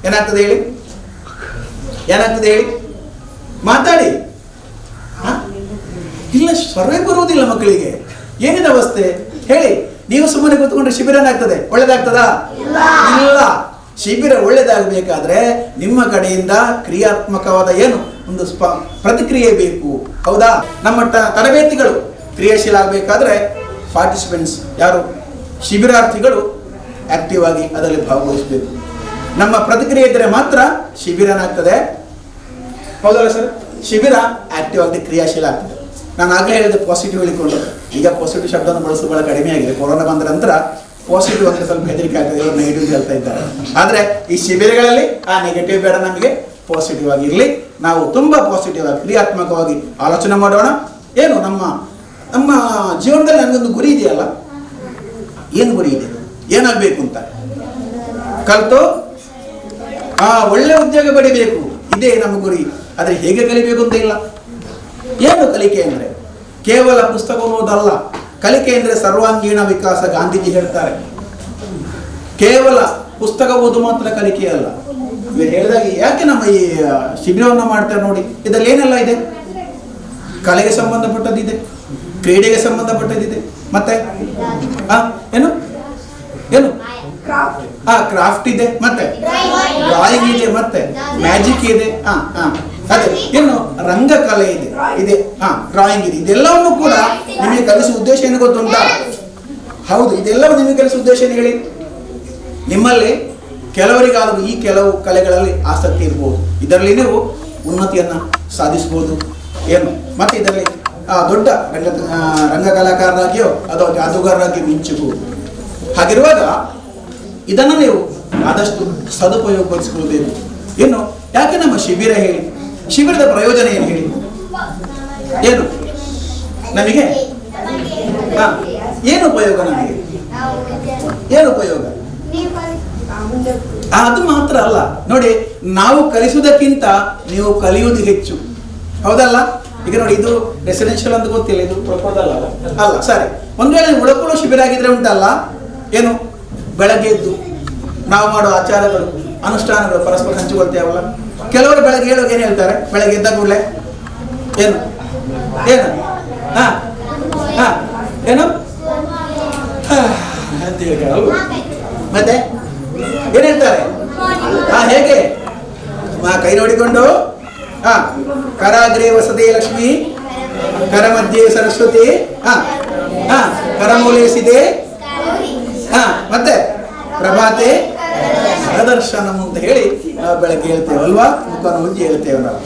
ಏನಾಗ್ತದೆ ಹೇಳಿ? ಏನಾಗ್ತದೆ ಹೇಳಿ? ಮಾತಾಡಿ. ಇಲ್ಲ, ಸ್ವರವೇ ಬರುವುದಿಲ್ಲ ಮಕ್ಕಳಿಗೆ. ಏನಿದೆ ಅವಸ್ಥೆ ಹೇಳಿ? ನೀವು ಸುಮ್ಮನೆ ಕೂತ್ಕೊಂಡ್ರೆ ಶಿಬಿರ ಏನಾಗ್ತದೆ? ಒಳ್ಳೇದಾಗ್ತದಾ? ಇಲ್ಲ. ಶಿಬಿರ ಒಳ್ಳೇದಾಗಬೇಕಾದ್ರೆ ನಿಮ್ಮ ಕಡೆಯಿಂದ ಕ್ರಿಯಾತ್ಮಕವಾದ ಏನು ಒಂದು ಪ್ರತಿಕ್ರಿಯೆ ಬೇಕು. ಹೌದಾ? ನಮ್ಮ ತರಬೇತಿಗಳು ಕ್ರಿಯಾಶೀಲ ಆಗಬೇಕಾದ್ರೆ ಪಾರ್ಟಿಸಿಪೆಂಟ್ಸ್ ಯಾರು? ಶಿಬಿರಾರ್ಥಿಗಳು ಆಕ್ಟಿವ್ ಆಗಿ ಅದರಲ್ಲಿ ಭಾಗವಹಿಸಬೇಕು. ನಮ್ಮ ಪ್ರತಿಕ್ರಿಯೆ ಇದ್ದರೆ ಮಾತ್ರ ಶಿಬಿರ ಏನಾಗ್ತದೆ? ಹೌದಲ್ಲ ಸರ್? ಶಿಬಿರ ಆಕ್ಟಿವ್ ಆಗಿ ಕ್ರಿಯಾಶೀಲ ಆಗ್ತದೆ. ನಾನು ಆಗಲೇ ಹೇಳಿದೆ ಪಾಸಿಟಿವ್ ಹೇಳಿಕೊಂಡು. ಈಗ ಪಾಸಿಟಿವ್ ಶಬ್ದವನ್ನು ಬಳಸೋದು ಬಹಳ ಕಡಿಮೆ ಆಗಿದೆ. ಕೊರೋನಾ ಬಂದ ನಂತರ ಪಾಸಿಟಿವ್ ಅಂದರೆ ಸ್ವಲ್ಪ ಹೆದರಿಕೆ ಆಗ್ತದೆ, ಇವರು ನೆಗೆಟಿವ್ ಹೇಳ್ತಾ ಇದ್ದಾರೆ. ಆದರೆ ಈ ಶಿಬಿರಗಳಲ್ಲಿ ಆ ನೆಗೆಟಿವ್ ಬೇಡ, ನಮಗೆ ಪಾಸಿಟಿವ್ ಆಗಿರಲಿ. ನಾವು ತುಂಬ ಪಾಸಿಟಿವ್ ಆಗಿ ಕ್ರಿಯಾತ್ಮಕವಾಗಿ ಆಲೋಚನೆ ಮಾಡೋಣ. ಏನು ನಮ್ಮ ಜೀವನದಲ್ಲಿ ನಮಗೊಂದು ಗುರಿ ಇದೆಯಲ್ಲ, ಏನು ಗುರಿ ಇದೆ? ಏನಾಗಬೇಕು ಅಂತ ಕಲಿತು ಒಳ್ಳೆ ಉದ್ಯೋಗ ಪಡಿಬೇಕು, ಇದೇ ನಮ್ಮ ಗುರಿ. ಆದರೆ ಹೇಗೆ ಕಲಿಬೇಕು ಅಂತ ಇಲ್ಲ. ಏನು ಕಲಿಕೆ ಅಂದರೆ? ಕೇವಲ ಪುಸ್ತಕ ಓದೋದಲ್ಲ. ಕಲಿಕೆ ಅಂದರೆ ಸರ್ವಾಂಗೀಣ ವಿಕಾಸ. ಗಾಂಧೀಜಿ ಹೇಳ್ತಾರೆ, ಕೇವಲ ಪುಸ್ತಕ ಓದು ಮಾತ್ರ ಕಲಿಕೆ ಅಲ್ಲ. ಇವರು ಹೇಳಿದಾಗ ಯಾಕೆ ನಮ್ಮ ಈ ಶಿಬಿರವನ್ನು ಮಾಡ್ತಾರೆ ನೋಡಿ, ಇದರಲ್ಲಿ ಏನೆಲ್ಲ ಇದೆ? ಕಲೆಗೆ ಸಂಬಂಧಪಟ್ಟದ್ದಿದೆ, ಕ್ರೀಡೆಗೆ ಸಂಬಂಧಪಟ್ಟದ್ದಿದೆ, ಮತ್ತೆ ಏನು ಏನು ಕ್ರಾಫ್ಟ್ ಇದೆ, ಮತ್ತೆ ಡ್ರಾಯಿಂಗ್ ಇದೆ, ಮತ್ತೆ ಮ್ಯಾಜಿಕ್ ಇದೆ, ಅದೇ ಏನು ರಂಗಕಲೆ ಇದೆ ಡ್ರಾಯಿಂಗ್ ಇದೆ. ಇದೆಲ್ಲವನ್ನು ಕೂಡ ನಿಮಗೆ ಕಲಿಸುವ ಉದ್ದೇಶ ಏನು ಗೊತ್ತುಂಟಾ? ಹೌದು, ಇದೆಲ್ಲವೂ ನಿಮಗೆ ಕಲಿಸುವ ಉದ್ದೇಶ ಏನು ಹೇಳಿ? ನಿಮ್ಮಲ್ಲಿ ಕೆಲವರಿಗಾದರೂ ಈ ಕೆಲವು ಕಲೆಗಳಲ್ಲಿ ಆಸಕ್ತಿ ಇರ್ಬೋದು, ಇದರಲ್ಲಿ ನೀವು ಉನ್ನತಿಯನ್ನು ಸಾಧಿಸ್ಬೋದು ಏನು, ಮತ್ತೆ ಇದರಲ್ಲಿ ದೊಡ್ಡ ರಂಗಕಲಾಕಾರರಾಗಿಯೋ ಅಥವಾ ಜಾದೂಗಾರರಾಗಿ ಮಿಂಚಬಹುದು. ಹಾಗಿರುವಾಗ ಇದನ್ನು ನೀವು ಆದಷ್ಟು ಸದುಪಯೋಗಪಡಿಸಿಕೊಳ್ಳಬೇಕು. ಏನು ಯಾಕೆ ನಮ್ಮ ಶಿಬಿರ ಹೇಳಿ? ಶಿಬಿರದ ಪ್ರಯೋಜನ ಏನು ಹೇಳಿ? ಏನು ನಮಗೆ ಏನು ಉಪಯೋಗ? ನಮಗೆ ಏನು ಉಪಯೋಗ? ಅದು ಮಾತ್ರ ಅಲ್ಲ ನೋಡಿ, ನಾವು ಕಲಿಸುವುದಕ್ಕಿಂತ ನೀವು ಕಲಿಯುವುದು ಹೆಚ್ಚು, ಹೌದಲ್ಲ? ಈಗ ನೋಡಿ, ಇದು ರೆಸಿಡೆನ್ಷಿಯಲ್ ಅಂತ ಗೊತ್ತಿಲ್ಲ, ಇದು ಪ್ರಪೋಸಲ್ ಅಲ್ಲ. ಸರಿ, ಒಂದ್ ವೇಳೆ ಉಳ್ಕೊಳ್ಳೋ ಶಿಬಿರ ಆಗಿದ್ರೆ ಉಂಟಲ್ಲ, ಏನು ಬೆಳಗ್ಗೆ ಎದ್ದು ನಾವು ಮಾಡುವ ಆಚಾರಗಳು ಅನುಷ್ಠಾನಗಳು ಪರಸ್ಪರ ಹಂಚಿಕೊಳ್ತೇವಲ್ಲ. ಕೆಲವರು ಬೆಳಗ್ಗೆ ಹೇಳುವಾಗ ಏನು ಹೇಳ್ತಾರೆ? ಬೆಳಗ್ಗೆ ಎದ್ದ ಕೂಡಲೇ ಏನು ಏನು ಏನು ಅಂತ ಹೇಳ್ತಾರಲ್ವ? ಮತ್ತೆ ಏನ್ ಹೇಳ್ತಾರೆ? ಹೇಗೆ ಕೈ ನೋಡಿಕೊಂಡು ಕರಾಗ್ರೇ ವಸತಿ ಲಕ್ಷ್ಮಿ, ಕರ ಮಧ್ಯೆ ಸರಸ್ವತಿ, ಕರಮೂಲೇಸಿದೆ, ಮತ್ತೆ ಪ್ರಭಾತೆ ದರ್ಶನಂ ಅಂತ ಹೇಳಿ ನಾವು ಬೆಳಗ್ಗೆ ಹೇಳ್ತೇವೆ ಅಲ್ವಾ? ಮುಖವನ್ನು ಉಜ್ಜಿ ಹೇಳ್ತೇವೆ ನಾವು.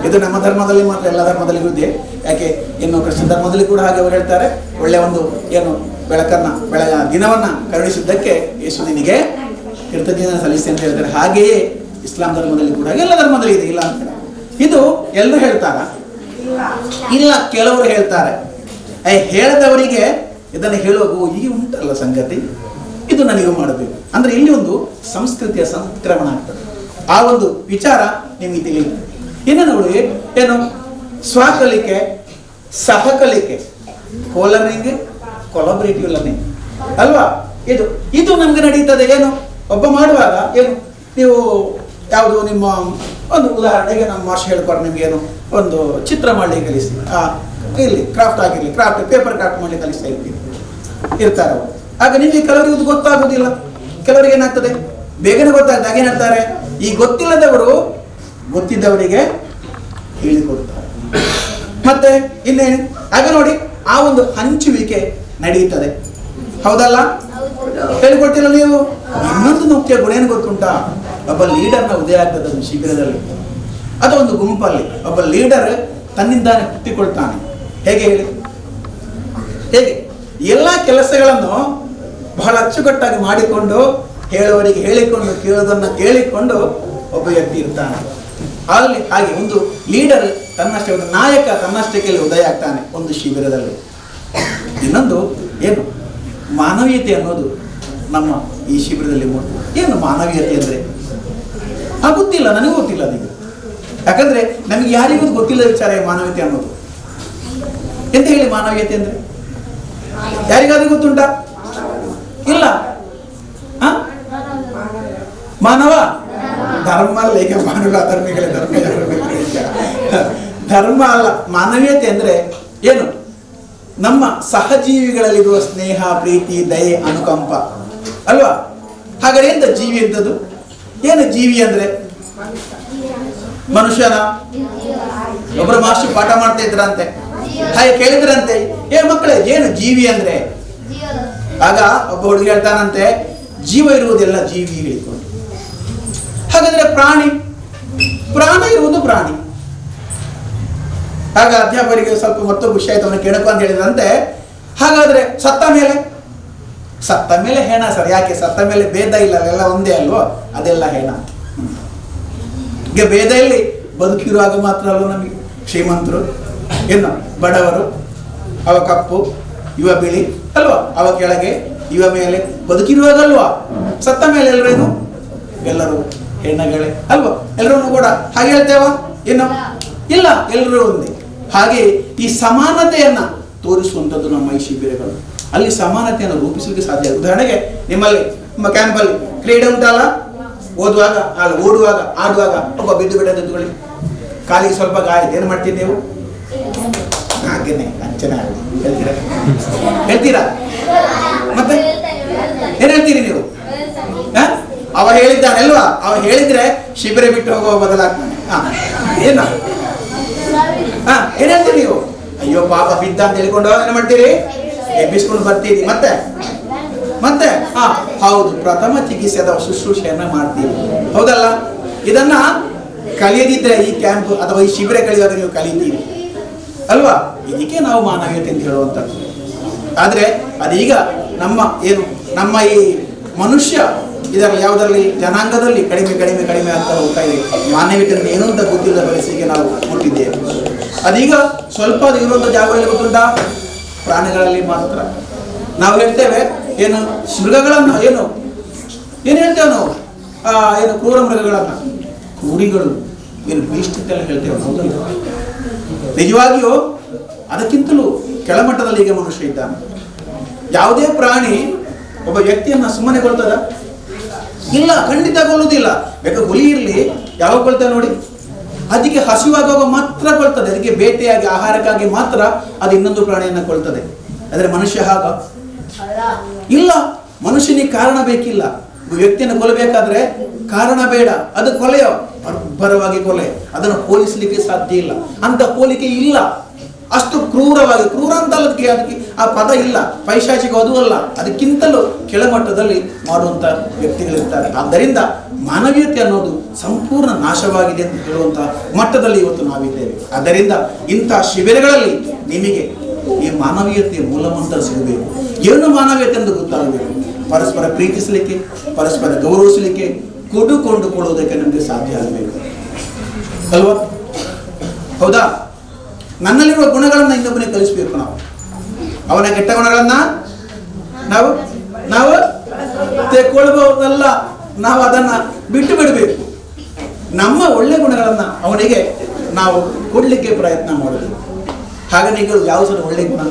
ಇದು ನಮ್ಮ ಧರ್ಮದಲ್ಲಿ ಮಾತ್ರ, ಎಲ್ಲ ಧರ್ಮದಲ್ಲಿಗೂ ಇದೆ. ಯಾಕೆ ಇನ್ನು ಕ್ರಿಶ್ಚಿಯನ್ ಧರ್ಮದಲ್ಲಿ ಕೂಡ ಹಾಗೆ ಅವರು ಹೇಳ್ತಾರೆ, ಒಳ್ಳೆ ಒಂದು ಏನು ದಿನವನ್ನ ಕರುಣಿಸಿದ್ದಕ್ಕೆ ಯೇಸು ನಿನಗೆ ಕೃತಜ್ಞತೆ ಸಲ್ಲಿಸಿ ಅಂತ ಹೇಳ್ತಾರೆ. ಹಾಗೆಯೇ ಇಸ್ಲಾಂ ಧರ್ಮದಲ್ಲಿ ಕೂಡ, ಎಲ್ಲ ಧರ್ಮದಲ್ಲಿ ಇದೆ, ಇಲ್ಲ ಅಂತ. ಇದು ಎಲ್ಲರೂ ಹೇಳ್ತಾರ? ಇಲ್ಲ, ಕೆಲವರು ಹೇಳ್ತಾರೆ. ಹೇಳಿದವರಿಗೆ ಇದನ್ನು ಹೇಳುವಾಗ ಈ ಉಂಟಲ್ಲ ಸಂಗತಿ, ಇದು ನನಗೂ ಮಾಡಬೇಕು ಅಂದ್ರೆ ಇಲ್ಲಿ ಒಂದು ಸಂಸ್ಕೃತಿಯ ಸಂಕ್ರಮಣ ಆಗ್ತದೆ. ಆ ಒಂದು ವಿಚಾರ ನಿಮಗೆ ತಿಳಿಯುತ್ತೆ. ಇನ್ನು ನೋಡಿ, ಏನು ಸ್ವಕಲಿಕೆ, ಸಹಕಲಿಕೆ, ಕೋಲರ್ನಿಂಗ್, ಕೊಲಾಬರೇಟಿವ್ ಲರ್ನಿಂಗ್ ಅಲ್ವಾ? ಇದು ನಮ್ಗೆ ನಡೀತದೆ. ಏನು ಒಬ್ಬ ಮಾಡುವಾಗ ಏನು, ನೀವು ಯಾವುದು ನಿಮ್ಮ ಒಂದು ಉದಾಹರಣೆಗೆ ನಮ್ಮ ಮಾಸ್ಟರ್ ಹೇಳ್ಕೊಡ್ರೆ ನಿಮ್ಗೆ ಏನು ಒಂದು ಚಿತ್ರ ಮಾಡಲಿಕ್ಕೆ ಕಲಿಸಿ, ಇಲ್ಲಿ ಕ್ರಾಫ್ಟ್ ಆಗಿರಲಿ, ಪೇಪರ್ ಕ್ರಾಫ್ಟ್ ಮಾಡಲಿಕ್ಕೆ ಕಲಿಸ್ತಾ ಇರ್ತಾರೆ ಅವರು. ಆಗ ನಿಮಗೆ ಕೆಲವರಿಗೆ ಇದು ಗೊತ್ತಾಗೋದಿಲ್ಲ, ಕೆಲವರಿಗೆ ಏನಾಗ್ತದೆ ಬೇಗನೆ ಗೊತ್ತಾಗ್ತದೆ. ಹಾಗೇನ್ ಹೇಳ್ತಾರೆ, ಈ ಗೊತ್ತಿಲ್ಲದವರು ಗೊತ್ತಿದ್ದವರಿಗೆ ಹೇಳಿಕೊಡ್ತಾರೆ. ಮತ್ತೆ ಇನ್ನೇನು, ಆಗ ನೋಡಿ ಆ ಒಂದು ಹಂಚುವಿಕೆ ನಡೆಯುತ್ತದೆ, ಹೌದಲ್ಲ? ಹೇಳಿಕೊಡ್ತಿಲ್ಲ ನೀವು. ಇನ್ನೊಂದು ಮುಖ್ಯ ಗುಣ ಏನು ಗೊತ್ತುಂಟಾ? ಒಬ್ಬ ಲೀಡರ್ನ ಉದಯ ಆಗ್ತದೆ ಒಂದು ಶಿಬಿರದಲ್ಲಿ, ಅದು ಒಂದು ಗುಂಪಲ್ಲಿ. ಒಬ್ಬ ಲೀಡರ್ ತನ್ನಿಂದಾನೆ ಹುಟ್ಟಿಕೊಳ್ತಾನೆ. ಹೇಗೆ ಹೇಳಿ? ಹೇಗೆ ಎಲ್ಲ ಕೆಲಸಗಳನ್ನು ಬಹಳ ಅಚ್ಚುಕಟ್ಟಾಗಿ ಮಾಡಿಕೊಂಡು, ಹೇಳುವವರಿಗೆ ಹೇಳಿಕೊಂಡು, ಕೇಳೋದನ್ನ ಕೇಳಿಕೊಂಡು ಒಬ್ಬ ವ್ಯಕ್ತಿ ಇರ್ತಾನೆ ಅಲ್ಲಿ. ಹಾಗೆ ಒಂದು ಲೀಡರ್ ತನ್ನಷ್ಟೇ, ಒಂದು ನಾಯಕ ತನ್ನಷ್ಟಕ್ಕೆ ಉದಯ ಆಗ್ತಾನೆ ಒಂದು ಶಿಬಿರದಲ್ಲಿ. ಇನ್ನೊಂದು ಏನು, ಮಾನವೀಯತೆ ಅನ್ನೋದು ನಮ್ಮ ಈ ಶಿಬಿರದಲ್ಲಿ ಏನು ಮಾನವೀಯತೆ ಅಂದ್ರೆ ಗೊತ್ತಿಲ್ಲ, ನನಗೂ ಗೊತ್ತಿಲ್ಲ ಅದೀಗ. ಯಾಕಂದ್ರೆ ನಮಗೆ ಯಾರಿಗೂ ಗೊತ್ತಿಲ್ಲ ವಿಚಾರ ಮಾನವೀಯತೆ ಅನ್ನೋದು ಎಂತ ಹೇಳಿ. ಮಾನವೀಯತೆ ಅಂದ್ರೆ ಯಾರಿಗಾದ್ರೂ ಗೊತ್ತುಂಟಾ? ಇಲ್ಲ. ಮಾನವ ಧರ್ಮ ಅಲ್ಲ. ಈಗ ಮಾನವ ಅಧರ್ಮಿಗಳೇ ಧರ್ಮ ಅಲ್ಲ. ಮಾನವೀಯತೆ ಅಂದ್ರೆ ಏನು? ನಮ್ಮ ಸಹಜೀವಿಗಳಲ್ಲಿರುವ ಸ್ನೇಹ, ಪ್ರೀತಿ, ದಯೆ, ಅನುಕಂಪ ಅಲ್ವಾ? ಹಾಗಾದ್ರೆ ಎಂತ ಜೀವಿ ಎಂತದ್ದು? ಏನು ಜೀವಿ ಅಂದ್ರೆ? ಮನುಷ್ಯನ ಒಬ್ಬರು ಮಾಸ್ಟರ್ ಪಾಠ ಮಾಡ್ತಾ ಇದ್ರಂತೆ, ಹಾಗೆ ಕೇಳಿದ್ರಂತೆ, ಮಕ್ಕಳೇ ಏನು ಜೀವಿ ಅಂದ್ರೆ? ಆಗ ಒಬ್ಬ ಹುಡುಗಿ ಹೇಳ್ತಾನಂತೆ, ಜೀವ ಇರುವುದೆಲ್ಲ ಜೀವಿ ಹೇಳಿಕೊಂಡು. ಹಾಗಾದ್ರೆ ಪ್ರಾಣ ಇರುವುದು ಪ್ರಾಣಿ. ಆಗ ಅಧ್ಯಾಪಕರಿಗೆ ಸ್ವಲ್ಪ ಮತ್ತೊಬ್ಬ ಖುಷಿ ಆಯ್ತು, ಅವನು ಕೇಳಕು ಅಂತ ಹೇಳಿದ್ರಂತೆ. ಹಾಗಾದ್ರೆ ಸತ್ತ ಮೇಲೆ ಹೆಣ ಸರ್. ಯಾಕೆ? ಸತ್ತ ಮೇಲೆ ಭೇದ ಇಲ್ಲ, ಅಲ್ಲೆಲ್ಲ ಒಂದೇ ಅಲ್ವೋ? ಅದೆಲ್ಲ ಹೆಣ. ಈಗ ಭೇದ ಇಲ್ಲಿ ಬದುಕಿರುವಾಗ ಮಾತ್ರ ಅಲ್ವ ನಮಗೆ. ಶ್ರೀಮಂತರು, ಏನು ಬಡವರು, ಅವ ಕಪ್ಪು, ಇವ ಬಿಳಿ ಅಲ್ವಾ? ಅವ ಕೆಳಗೆ, ಇವ ಮೇಲೆ, ಬದುಕಿರುವಾಗಲ್ವಾ? ಸತ್ತ ಮೇಲೆ ಎಲ್ಲರೇನು? ಎಲ್ಲರೂ ಹೆಣ್ಣಗಳೇ ಅಲ್ವಾ? ಎಲ್ಲರೂ ಕೂಡ ಹಾಗೆ ಹೇಳ್ತೇವ? ಏನು ಇಲ್ಲ, ಎಲ್ಲರೂ ಒಂದೇ. ಹಾಗೆ ಈ ಸಮಾನತೆಯನ್ನ ತೋರಿಸುವಂಥದ್ದು ನಮ್ಮ ಈ ಶಿಬಿರಗಳು. ಅಲ್ಲಿ ಸಮಾನತೆಯನ್ನು ರೂಪಿಸಲಿಕ್ಕೆ ಸಾಧ್ಯ. ಉದಾಹರಣೆಗೆ ನಿಮ್ಮ ಕ್ಯಾಂಪಲ್ಲಿ ಕ್ರೀಡೆ ಉಂಟಲ್ಲ, ಓದುವಾಗ, ಓಡುವಾಗ, ಆಡುವಾಗ ಒಬ್ಬ ಬಿದ್ದು ಬಿಡೋದೊಳಿ ಕಾಲಿಗೆ ಸ್ವಲ್ಪ ಗಾಯ, ಏನು ಮಾಡ್ತೀರಿ ನೀವು? ಹಾಗೇನೆ ಅಂಚನೆ ಹೇಳ್ತೀರಾ? ಮತ್ತೆ ಏನ್ ಹೇಳ್ತೀರಿ ನೀವು? ಅವ ಹೇಳಿದ್ದಾನಲ್ವಾ? ಅವ ಹೇಳಿದ್ರೆ ಶಿಬಿರ ಬಿಟ್ಟು ಹೋಗುವ ಬದಲಾಗ್ತಾನೆ. ಏನ ಏನ್ ಹೇಳ್ತೀರಿ ನೀವು? ಅಯ್ಯೋ ಪಾಪ ಬಿದ್ದ ಅಂತ ಹೇಳ್ಕೊಂಡು ಏನ್ ಮಾಡ್ತೀರಿ? ಎಬ್ಬಿಸ್ಕೊಂಡು ಬರ್ತೀರಿ. ಮತ್ತೆ ಮತ್ತೆ ಹೌದು, ಪ್ರಥಮ ಚಿಕಿತ್ಸೆದ ಶುಶ್ರೂಷೆಯನ್ನ ಮಾಡ್ತೀವಿ, ಹೌದಲ್ಲ? ಇದನ್ನ ಕಲಿಯದಿದ್ರೆ ಈ ಕ್ಯಾಂಪ್ ಅಥವಾ ಈ ಶಿಬಿರ ಕಲಿಯುವಾಗ ನೀವು ಕಲಿತೀರಿ ಅಲ್ವಾ? ಇದಕ್ಕೆ ನಾವು ಮಾನವೀಯತೆ ಅಂತ ಹೇಳುವಂಥದ್ದು. ಆದ್ರೆ ಅದೀಗ ನಮ್ಮ ಈ ಮನುಷ್ಯ ಇದರಲ್ಲಿ ಯಾವುದರಲ್ಲಿ ಜನಾಂಗದಲ್ಲಿ ಕಡಿಮೆ ಆಗ್ತಾ ಹೋಗ್ತಾ ಇದೆ. ಮಾನವೀಯತೆ ಏನು ಅಂತ ಗೊತ್ತಿಲ್ಲದ ಪರಿಸ್ಥಿತಿಗೆ ನಾವು ಮುಟ್ಟಿದ್ದೇವೆ. ಅದೀಗ ಸ್ವಲ್ಪ ಇರುವಂಥ ಜಾಗಗಳಲ್ಲಿ ಗೊತ್ತುಂಟಾ? ಪ್ರಾಣಿಗಳಲ್ಲಿ ಮಾತ್ರ. ನಾವು ಹೇಳ್ತೇವೆ ಏನು ಮೃಗಗಳನ್ನ ಏನು ಹೇಳ್ತೇವೆ ನಾವು? ಏನು ಕ್ರೂರ ಮೃಗಗಳನ್ನ ಕ್ರೂರಿಗಳು ಏನು ಬೀಸ್ಟ್ ಅಂತೆಲ್ಲ ಹೇಳ್ತೇವೆ. ನಿಜವಾಗಿಯೂ ಅದಕ್ಕಿಂತಲೂ ಕೆಳಮಟ್ಟದಲ್ಲಿ ಈಗ ಮನುಷ್ಯ ಇದ್ದಾನೆ. ಯಾವುದೇ ಪ್ರಾಣಿ ಒಬ್ಬ ವ್ಯಕ್ತಿಯನ್ನ ಸುಮ್ಮನೆ ಕೊಳ್ತದ? ಇಲ್ಲ, ಖಂಡಿತ ಕೊಲ್ಲುವುದಿಲ್ಲ. ಬೇಕಾದ್ರೆ ಹುಲಿ ಇರಲಿ, ಯಾವಾಗ ಕೊಳ್ತದೆ ನೋಡಿ? ಅದಕ್ಕೆ ಹಸಿವಾಗುವಾಗ ಮಾತ್ರ ಕೊಳ್ತದೆ. ಅದಕ್ಕೆ ಬೇಟೆಯಾಗಿ ಆಹಾರಕ್ಕಾಗಿ ಮಾತ್ರ ಅದು ಇನ್ನೊಂದು ಪ್ರಾಣಿಯನ್ನ ಕೊಳ್ತದೆ. ಆದರೆ ಮನುಷ್ಯ ಹಾಗ ಇಲ್ಲ. ಮನುಷ್ಯನಿಗೆ ಕಾರಣ ಬೇಕಿಲ್ಲ. ವ್ಯಕ್ತಿಯನ್ನು ಕೊಲ್ಲಬೇಕಾದ್ರೆ ಕಾರಣ ಬೇಡ, ಅದು ಕೊಲೆಯೋ ಬರ್ಬರವಾಗಿ ಕೊಲೆ, ಅದನ್ನು ಹೋಲಿಸಲಿಕ್ಕೆ ಸಾಧ್ಯ ಇಲ್ಲ. ಅಂತ ಹೋಲಿಕೆ ಇಲ್ಲ. ಅಷ್ಟು ಕ್ರೂರವಾಗಿ, ಕ್ರೂರ ಅಂತ ಅದಕ್ಕೆ ಆ ಪದ ಇಲ್ಲ, ಪೈಶಾಚಿಕ ಅದು ಅಲ್ಲ, ಅದಕ್ಕಿಂತಲೂ ಕೆಳಮಟ್ಟದಲ್ಲಿ ಮಾಡುವಂತ ವ್ಯಕ್ತಿಗಳಿರ್ತಾರೆ. ಆದ್ದರಿಂದ ಮಾನವೀಯತೆ ಅನ್ನೋದು ಸಂಪೂರ್ಣ ನಾಶವಾಗಿದೆ ಅಂತ ಹೇಳುವಂತ ಮಟ್ಟದಲ್ಲಿ ಇವತ್ತು ನಾವಿದ್ದೇವೆ. ಆದ್ದರಿಂದ ಇಂಥ ಶಿಬಿರಗಳಲ್ಲಿ ನಿಮಗೆ ಈ ಮಾನವೀಯತೆಯ ಮೂಲಮಂತ್ರ ಸಿಗಬೇಕು. ಏನು ಮಾನವೀಯತೆ ಎಂದು ಗೊತ್ತಾಗಬೇಕು. ಪರಸ್ಪರ ಪ್ರೀತಿಸಲಿಕ್ಕೆ, ಪರಸ್ಪರ ಗೌರವಿಸಲಿಕ್ಕೆ, ಕೊಂಡುಕೊಳ್ಳುವುದಕ್ಕೆ ನಮಗೆ ಸಾಧ್ಯ ಆಗಬೇಕು ಅಲ್ವಾ? ಹೌದಾ? ನನ್ನಲ್ಲಿರುವ ಗುಣಗಳನ್ನ ಇನ್ನೊಬ್ಬನಿಗೆ ಕಲಿಸಬೇಕು. ನಾವು ಅವನ ಕೆಟ್ಟ ಗುಣಗಳನ್ನ ನಾವು ತೆಕ್ಕೊಳ್ಬಹುದಲ್ಲ, ನಾವು ಅದನ್ನ ಬಿಟ್ಟು ಬಿಡಬೇಕು. ನಮ್ಮ ಒಳ್ಳೆ ಗುಣಗಳನ್ನ ಅವನಿಗೆ ನಾವು ಕೊಡ್ಲಿಕ್ಕೆ ಪ್ರಯತ್ನ ಮಾಡಬೇಕು. ಹಾಗೆ ನೀವು ಯಾವ ಸಲ ಒಳ್ಳೆ ಗುಣ,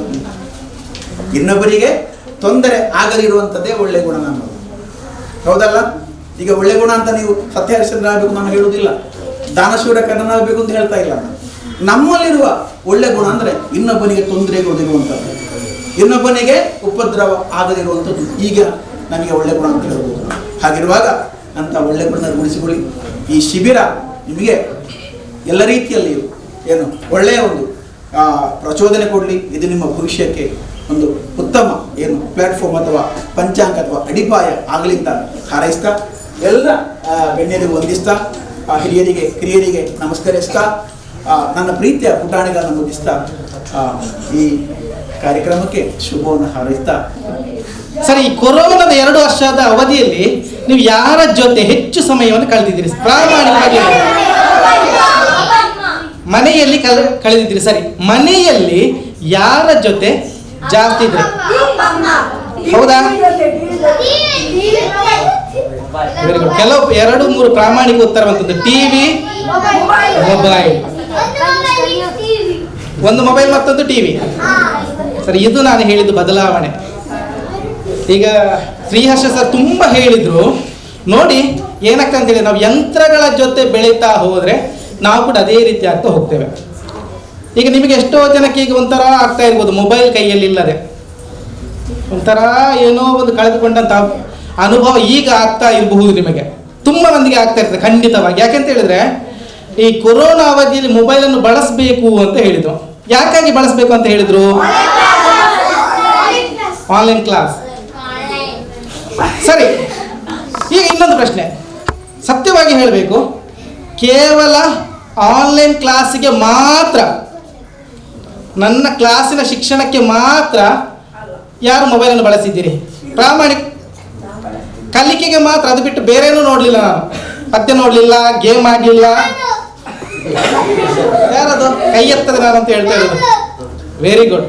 ಇನ್ನೊಬ್ಬರಿಗೆ ತೊಂದರೆ ಆಗದಿರುವಂಥದ್ದೇ ಒಳ್ಳೆ ಗುಣ ನಮ್ಮದು, ಹೌದಲ್ಲ? ಈಗ ಒಳ್ಳೆ ಗುಣ ಅಂತ ನೀವು ಸತ್ಯ ಹರಿಶ್ಚಂದ್ರ ಆಗಬೇಕು ನಾನು ಹೇಳುವುದಿಲ್ಲ, ದಾನಶೂರ ಕರ್ಣನ ಆಗಬೇಕು ಅಂತ ಹೇಳ್ತಾ ಇಲ್ಲ. ನಮ್ಮಲ್ಲಿರುವ ಒಳ್ಳೆ ಗುಣ ಅಂದ್ರೆ ಇನ್ನೊಬ್ಬನಿಗೆ ತೊಂದರೆ ಕೊಡದಿರುವಂಥದ್ದು, ಇನ್ನೊಬ್ಬನಿಗೆ ಉಪದ್ರವ ಆಗದಿರುವಂಥದ್ದು ಈಗ ನಮಗೆ ಒಳ್ಳೆ ಗುಣ ಅಂತ ಹೇಳ್ಬೋದು. ಹಾಗಿರುವಾಗ ಅಂತ ಒಳ್ಳೆ ಗುಣ ರೂಢಿಸಿಕೊಳ್ಳಿ. ಈ ಶಿಬಿರ ನಿಮಗೆ ಎಲ್ಲ ರೀತಿಯಲ್ಲಿ ಏನು ಒಳ್ಳೆಯ ಒಂದು ಪ್ರಚೋದನೆ ಕೊಡಲಿ. ಇದು ನಿಮ್ಮ ಭವಿಷ್ಯಕ್ಕೆ ಒಂದು ಉತ್ತಮ ಏನು ಪ್ಲಾಟ್ಫಾರ್ಮ್ ಅಥವಾ ಪಂಚಾಂಗ ಅಥವಾ ಅಡಿಪಾಯ ಆಗಲಿ ಅಂತ ಹಾರೈಸ್ತಾ, ಎಲ್ಲ ಗಣ್ಯರಿಗೆ ವಂದಿಸ್ತಾ, ಹಿರಿಯರಿಗೆ ಕಿರಿಯರಿಗೆ ನಮಸ್ಕರಿಸ್ತಾ, ನನ್ನ ಪ್ರೀತಿಯ ಪುಟಾಣಿಗಳನ್ನು ಮುಗಿಸ್ತಾ ಈ ಕಾರ್ಯಕ್ರಮಕ್ಕೆ ಶುಭವನ್ನು ಹಾರೈಸ್ತಾ. ಸರಿ, ಈ ಕೊರೋನಾದ 2 ವರ್ಷದ ಅವಧಿಯಲ್ಲಿ ನೀವು ಯಾರ ಜೊತೆ ಹೆಚ್ಚು ಸಮಯವನ್ನು ಕಳೆದಿದ್ದೀರಿ? ಪ್ರಾಮಾಣಿಕವಾಗಿ ಮನೆಯಲ್ಲಿ ಕಳೆದಿದ್ದೀರಿ. ಸರಿ, ಮನೆಯಲ್ಲಿ ಯಾರ ಜೊತೆ ಜಾಸ್ತಿ ಇದ್ರೆ? ಹೌದಾ? Very good. ಕೆಲವು 2-3 ಪ್ರಾಮಾಣಿಕ ಉತ್ತರವಂತದ್ದು. TV, mobile. ಒಂದು ಮೊಬೈಲ್ ಮತ್ತೊಂದು ಟಿವಿ. ಸರಿ, ಇದು ನಾನು ಹೇಳಿದ್ದು ಬದಲಾವಣೆ. ಈಗ ಶ್ರೀಹರ್ಷ ಸರ್ ತುಂಬ ಹೇಳಿದ್ರು ನೋಡಿ. ಏನಕ್ಕೆ ಅಂತೇಳಿ, ನಾವು ಯಂತ್ರಗಳ ಜೊತೆ ಬೆಳೀತಾ ಹೋದ್ರೆ ನಾವು ಕೂಡ ಅದೇ ರೀತಿ ಆಗ್ತಾ ಹೋಗ್ತೇವೆ. ಈಗ ನಿಮಗೆ ಎಷ್ಟೋ ಜನಕ್ಕೆ ಈಗ ಒಂಥರ ಆಗ್ತಾ ಇರ್ಬೋದು, ಮೊಬೈಲ್ ಕೈಯಲ್ಲಿ ಇಲ್ಲದೆ ಒಂಥರ ಏನೋ ಒಂದು ಕಳೆದುಕೊಂಡಂತ ಅನುಭವ ಈಗ ಆಗ್ತಾ ಇರಬಹುದು. ನಿಮಗೆ ತುಂಬ ಮಂದಿಗೆ ಆಗ್ತಾ ಇರ್ತದೆ ಖಂಡಿತವಾಗಿ. ಯಾಕೆಂತ ಹೇಳಿದ್ರೆ, ಈ ಕೊರೋನಾ ಅವಧಿಯಲ್ಲಿ ಮೊಬೈಲನ್ನು ಬಳಸಬೇಕು ಅಂತ ಹೇಳಿದ್ರು. ಯಾಕಾಗಿ ಬಳಸಬೇಕು ಅಂತ ಹೇಳಿದ್ರು? Online class. ಸರಿ, ಈಗ ಇನ್ನೊಂದು ಪ್ರಶ್ನೆ, ಸತ್ಯವಾಗಿ ಹೇಳಬೇಕು, ಕೇವಲ ಆನ್ಲೈನ್ ಕ್ಲಾಸಿಗೆ ಮಾತ್ರ, ನನ್ನ ಕ್ಲಾಸಿನ ಶಿಕ್ಷಣಕ್ಕೆ ಮಾತ್ರ ಯಾರು ಮೊಬೈಲನ್ನು ಬಳಸಿದ್ದೀರಿ? ಪ್ರಾಮಾಣಿಕ ಕಲಿಕೆಗೆ ಮಾತ್ರ, ಅದು ಬಿಟ್ಟು ಬೇರೇನೂ ನೋಡಲಿಲ್ಲ ನಾನು. ಪದ್ಯ ನೋಡಲಿಲ್ಲ, ಗೇಮ್ ಆಗಲಿಲ್ಲ. ಯಾರದು ಕೈ ಎತ್ತದೆ ನಾನು ಅಂತ ಹೇಳ್ತಾ ಇರೋದು? Very good.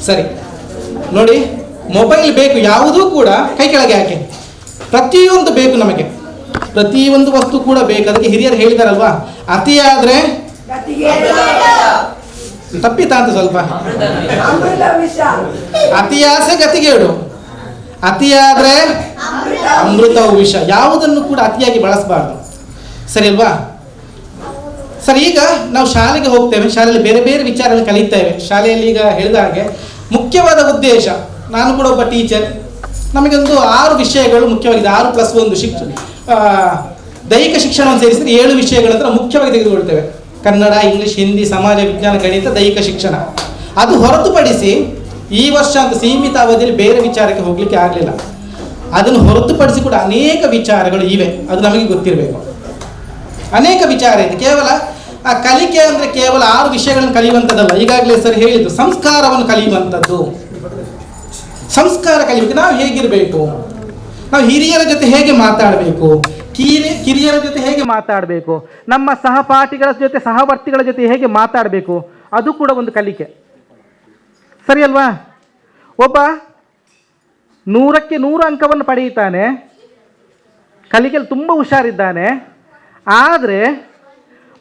ಸರಿ ನೋಡಿ, ಮೊಬೈಲ್ ಬೇಕು, ಯಾವುದೂ ಕೂಡ ಕೈ ಕೆಳಗೆ ಹಾಕಿ. ಪ್ರತಿಯೊಂದು ಬೇಕು ನಮಗೆ, ಪ್ರತಿಯೊಂದು ವಸ್ತು ಕೂಡ ಬೇಕು. ಅದಕ್ಕೆ ಹಿರಿಯರು ಹೇಳಿದಾರಲ್ವಾ, ಅತಿಯಾದ್ರೆ ತಪ್ಪಿತಾ ಅಂತ ಸ್ವಲ್ಪ, ಅತಿಯಾಸೆ ಗತಿಗೇಡು, ಅತಿಯಾದ್ರೆ ಅಮೃತವು ವಿಷ. ಯಾವುದನ್ನು ಕೂಡ ಅತಿಯಾಗಿ ಬಳಸಬಾರ್ದು. ಸರಿ ಅಲ್ವಾ? ಸರಿ, ಈಗ ನಾವು ಶಾಲೆಗೆ ಹೋಗ್ತೇವೆ, ಶಾಲೆಯಲ್ಲಿ ಬೇರೆ ಬೇರೆ ವಿಚಾರಗಳನ್ನು ಕಲಿತೇವೆ. ಶಾಲೆಯಲ್ಲಿ ಈಗ ಹೇಳಿದ ಹಾಗೆ ಮುಖ್ಯವಾದ ಉದ್ದೇಶ, ನಾನು ಕೂಡ ಒಬ್ಬ ಟೀಚರ್, ನಮಗೊಂದು 6 ವಿಷಯಗಳು ಮುಖ್ಯವಾಗಿದೆ. 6+1 ದೈಹಿಕ ಶಿಕ್ಷಣವನ್ನು ಸೇರಿಸಿದ್ರೆ 7 ವಿಷಯಗಳಂತ ಮುಖ್ಯವಾಗಿ ತೆಗೆದುಕೊಳ್ತೇವೆ. ಕನ್ನಡ, ಇಂಗ್ಲೀಷ್, ಹಿಂದಿ, ಸಮಾಜ ವಿಜ್ಞಾನ, ಗಣಿತ, ದೈಹಿಕ ಶಿಕ್ಷಣ. ಅದು ಹೊರತುಪಡಿಸಿ ಈ ವರ್ಷ ಅಂತ ಸೀಮಿತ ಅವಧಿಯಲ್ಲಿ ಬೇರೆ ವಿಚಾರಕ್ಕೆ ಹೋಗಲಿಕ್ಕೆ ಆಗಲಿಲ್ಲ. ಅದನ್ನು ಹೊರತುಪಡಿಸಿ ಕೂಡ ಅನೇಕ ವಿಚಾರಗಳು ಇವೆ, ಅದು ನಮಗೆ ಗೊತ್ತಿರಬೇಕು. ಅನೇಕ ವಿಚಾರ ಇದೆ. ಕೇವಲ ಆ ಕಲಿಕೆ ಅಂದರೆ ಕೇವಲ 6 ವಿಷಯಗಳನ್ನು ಕಲಿಯುವಂಥದ್ದಲ್ಲ. ಈಗಾಗಲೇ ಸರ್ ಹೇಳಿದ್ದು, ಸಂಸ್ಕಾರವನ್ನು ಕಲಿಯುವಂಥದ್ದು. ಸಂಸ್ಕಾರ ಕಲಿಯುವಿಕೆ. ನಾವು ಹೇಗಿರಬೇಕು, ನಾವು ಹಿರಿಯರ ಜೊತೆ ಹೇಗೆ ಮಾತಾಡಬೇಕು, ಕಿರಿಯರ ಜೊತೆ ಹೇಗೆ ಮಾತಾಡಬೇಕು, ನಮ್ಮ ಸಹಪಾಠಿಗಳ ಜೊತೆ, ಸಹವರ್ತಿಗಳ ಜೊತೆ ಹೇಗೆ ಮಾತಾಡಬೇಕು, ಅದು ಕೂಡ ಒಂದು ಕಲಿಕೆ. ಸರಿ ಅಲ್ವಾ? ಒಬ್ಬ 100ಕ್ಕೆ 100 ಅಂಕವನ್ನು ಪಡೆಯುತ್ತಾನೆ, ಕಲಿಕೆಯಲ್ಲಿ ತುಂಬ ಹುಷಾರಿದ್ದಾನೆ. ಆದರೆ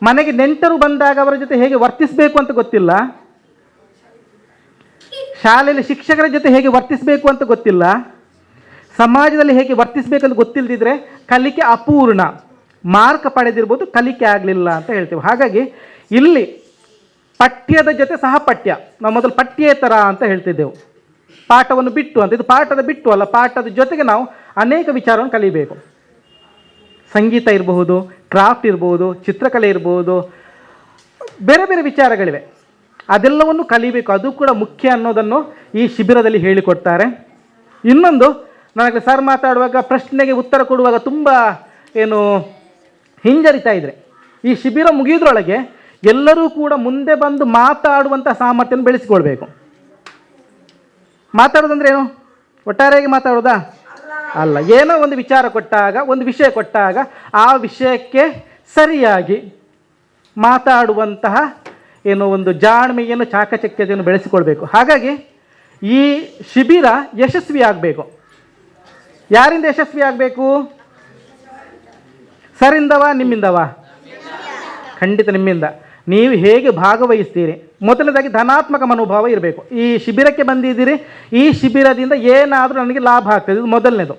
ಮನೆಗೆ ನೆಂಟರು ಬಂದಾಗ ಅವರ ಜೊತೆ ಹೇಗೆ ವರ್ತಿಸಬೇಕು ಅಂತ ಗೊತ್ತಿಲ್ಲ, ಶಾಲೆಯಲ್ಲಿ ಶಿಕ್ಷಕರ ಜೊತೆ ಹೇಗೆ ವರ್ತಿಸಬೇಕು ಅಂತ ಗೊತ್ತಿಲ್ಲ, ಸಮಾಜದಲ್ಲಿ ಹೇಗೆ ವರ್ತಿಸಬೇಕಂತ ಗೊತ್ತಿಲ್ಲದಿದ್ದರೆ ಕಲಿಕೆ ಅಪೂರ್ಣ. ಮಾರ್ಕ್ ಪಡೆದಿರ್ಬೋದು, ಕಲಿಕೆ ಆಗಲಿಲ್ಲ ಅಂತ ಹೇಳ್ತೇವೆ. ಹಾಗಾಗಿ ಇಲ್ಲಿ ಪಠ್ಯದ ಜೊತೆ ಸಹಪಠ್ಯ, ನಾವು ಮೊದಲು ಪಠ್ಯೇತರ ಅಂತ ಹೇಳ್ತಿದ್ದೆವು, ಪಾಠವನ್ನು ಬಿಟ್ಟು ಅಂತ. ಇದು ಪಾಠದ ಬಿಟ್ಟು ಅಲ್ಲ, ಪಾಠದ ಜೊತೆಗೆ ನಾವು ಅನೇಕ ವಿಚಾರವನ್ನು ಕಲಿಬೇಕು. ಸಂಗೀತ ಇರಬಹುದು, ಕ್ರಾಫ್ಟ್ ಇರ್ಬೋದು, ಚಿತ್ರಕಲೆ ಇರ್ಬೋದು, ಬೇರೆ ಬೇರೆ ವಿಚಾರಗಳಿವೆ. ಅದೆಲ್ಲವನ್ನು ಕಲಿಬೇಕು, ಅದು ಕೂಡ ಮುಖ್ಯ ಅನ್ನೋದನ್ನು ಈ ಶಿಬಿರದಲ್ಲಿ ಹೇಳಿಕೊಡ್ತಾರೆ. ಇನ್ನೊಂದು, ನನಗೆ ಸರ್ ಮಾತಾಡುವಾಗ ಪ್ರಶ್ನೆಗೆ ಉತ್ತರ ಕೊಡುವಾಗ ತುಂಬ ಹಿಂಜರಿತಾ ಇದ್ರೆ, ಈ ಶಿಬಿರ ಮುಗಿಯೋದ್ರೊಳಗೆ ಎಲ್ಲರೂ ಕೂಡ ಮುಂದೆ ಬಂದು ಮಾತಾಡುವಂಥ ಸಾಮರ್ಥ್ಯವನ್ನು ಬೆಳೆಸಿಕೊಳ್ಬೇಕು. ಮಾತಾಡೋದಂದ್ರೆ ಏನು? ಒಟ್ಟಾರೆಯಾಗಿ ಮಾತಾಡೋದಾ? ಅಲ್ಲ. ಏನೋ ಒಂದು ವಿಚಾರ ಕೊಟ್ಟಾಗ, ಒಂದು ವಿಷಯ ಕೊಟ್ಟಾಗ ಆ ವಿಷಯಕ್ಕೆ ಸರಿಯಾಗಿ ಮಾತಾಡುವಂತಹ ಒಂದು ಜಾಣ್ಮೆಯನ್ನು, ಚಾಕಚಕ್ಯತೆಯನ್ನು ಬೆಳೆಸಿಕೊಳ್ಬೇಕು. ಹಾಗಾಗಿ ಈ ಶಿಬಿರ ಯಶಸ್ವಿ ಆಗಬೇಕು. ಯಾರಿಂದ ಯಶಸ್ವಿ ಆಗಬೇಕು? ಸರಿಂದವಾ, ನಿಮ್ಮಿಂದವಾ? ಖಂಡಿತ ನಿಮ್ಮಿಂದ. ನೀವು ಹೇಗೆ ಭಾಗವಹಿಸ್ತೀರಿ, ಮೊದಲನೇದಾಗಿ ಧನಾತ್ಮಕ ಮನೋಭಾವ ಇರಬೇಕು. ಈ ಶಿಬಿರಕ್ಕೆ ಬಂದಿದ್ದೀರಿ, ಈ ಶಿಬಿರದಿಂದ ಏನಾದರೂ ನನಗೆ ಲಾಭ ಆಗ್ತದೆ, ಇದು ಮೊದಲನೇದು.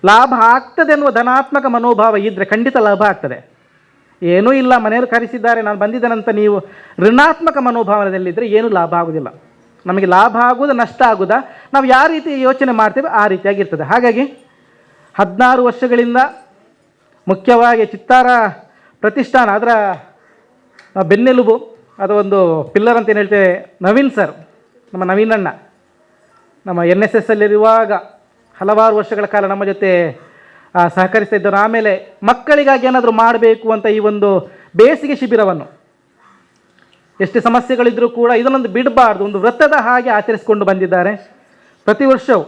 ಲಾಭ ಆಗ್ತದೆ ಅನ್ನುವ ಧನಾತ್ಮಕ ಮನೋಭಾವ ಇದ್ದರೆ ಖಂಡಿತ ಲಾಭ ಆಗ್ತದೆ. ಏನೂ ಇಲ್ಲ, ಮನೆಯವರು ಕರೆಸಿದ್ದಾರೆ, ನಾನು ಬಂದಿದ್ದೇನಂತ ನೀವು ಋಣಾತ್ಮಕ ಮನೋಭಾವನದಲ್ಲಿದ್ದರೆ ಏನೂ ಲಾಭ ಆಗೋದಿಲ್ಲ. ನಮಗೆ ಲಾಭ ಆಗೋದು, ನಷ್ಟ ಆಗೋದಾ, ನಾವು ಯಾವ ರೀತಿ ಯೋಚನೆ ಮಾಡ್ತೇವೆ ಆ ರೀತಿಯಾಗಿರ್ತದೆ. ಹಾಗಾಗಿ 16 ವರ್ಷಗಳಿಂದ ಮುಖ್ಯವಾಗಿ ಚಿತ್ತಾರ ಪ್ರತಿಷ್ಠಾನ, ಅದರ ಬೆನ್ನೆಲುಬು, ಅದು ಒಂದು ಪಿಲ್ಲರ್ ಅಂತ ಏನು ಹೇಳ್ತೇವೆ, ನವೀನ್ ಸರ್, ನಮ್ಮ ನವೀನಣ್ಣ, ನಮ್ಮ NSS ಅಲ್ಲಿರುವಾಗ ಹಲವಾರು ವರ್ಷಗಳ ಕಾಲ ನಮ್ಮ ಜೊತೆ ಸಹಕರಿಸ್ತಾ ಇದ್ದರು. ಆಮೇಲೆ ಮಕ್ಕಳಿಗಾಗಿ ಏನಾದರೂ ಮಾಡಬೇಕು ಅಂತ ಈ ಒಂದು ಬೇಸಿಗೆ ಶಿಬಿರವನ್ನು, ಎಷ್ಟೇ ಸಮಸ್ಯೆಗಳಿದ್ದರೂ ಕೂಡ ಇದನ್ನೊಂದು ಬಿಡಬಾರ್ದು, ಒಂದು ವೃತ್ತದ ಹಾಗೆ ಆಚರಿಸಿಕೊಂಡು ಬಂದಿದ್ದಾರೆ. ಪ್ರತಿ ವರ್ಷವೂ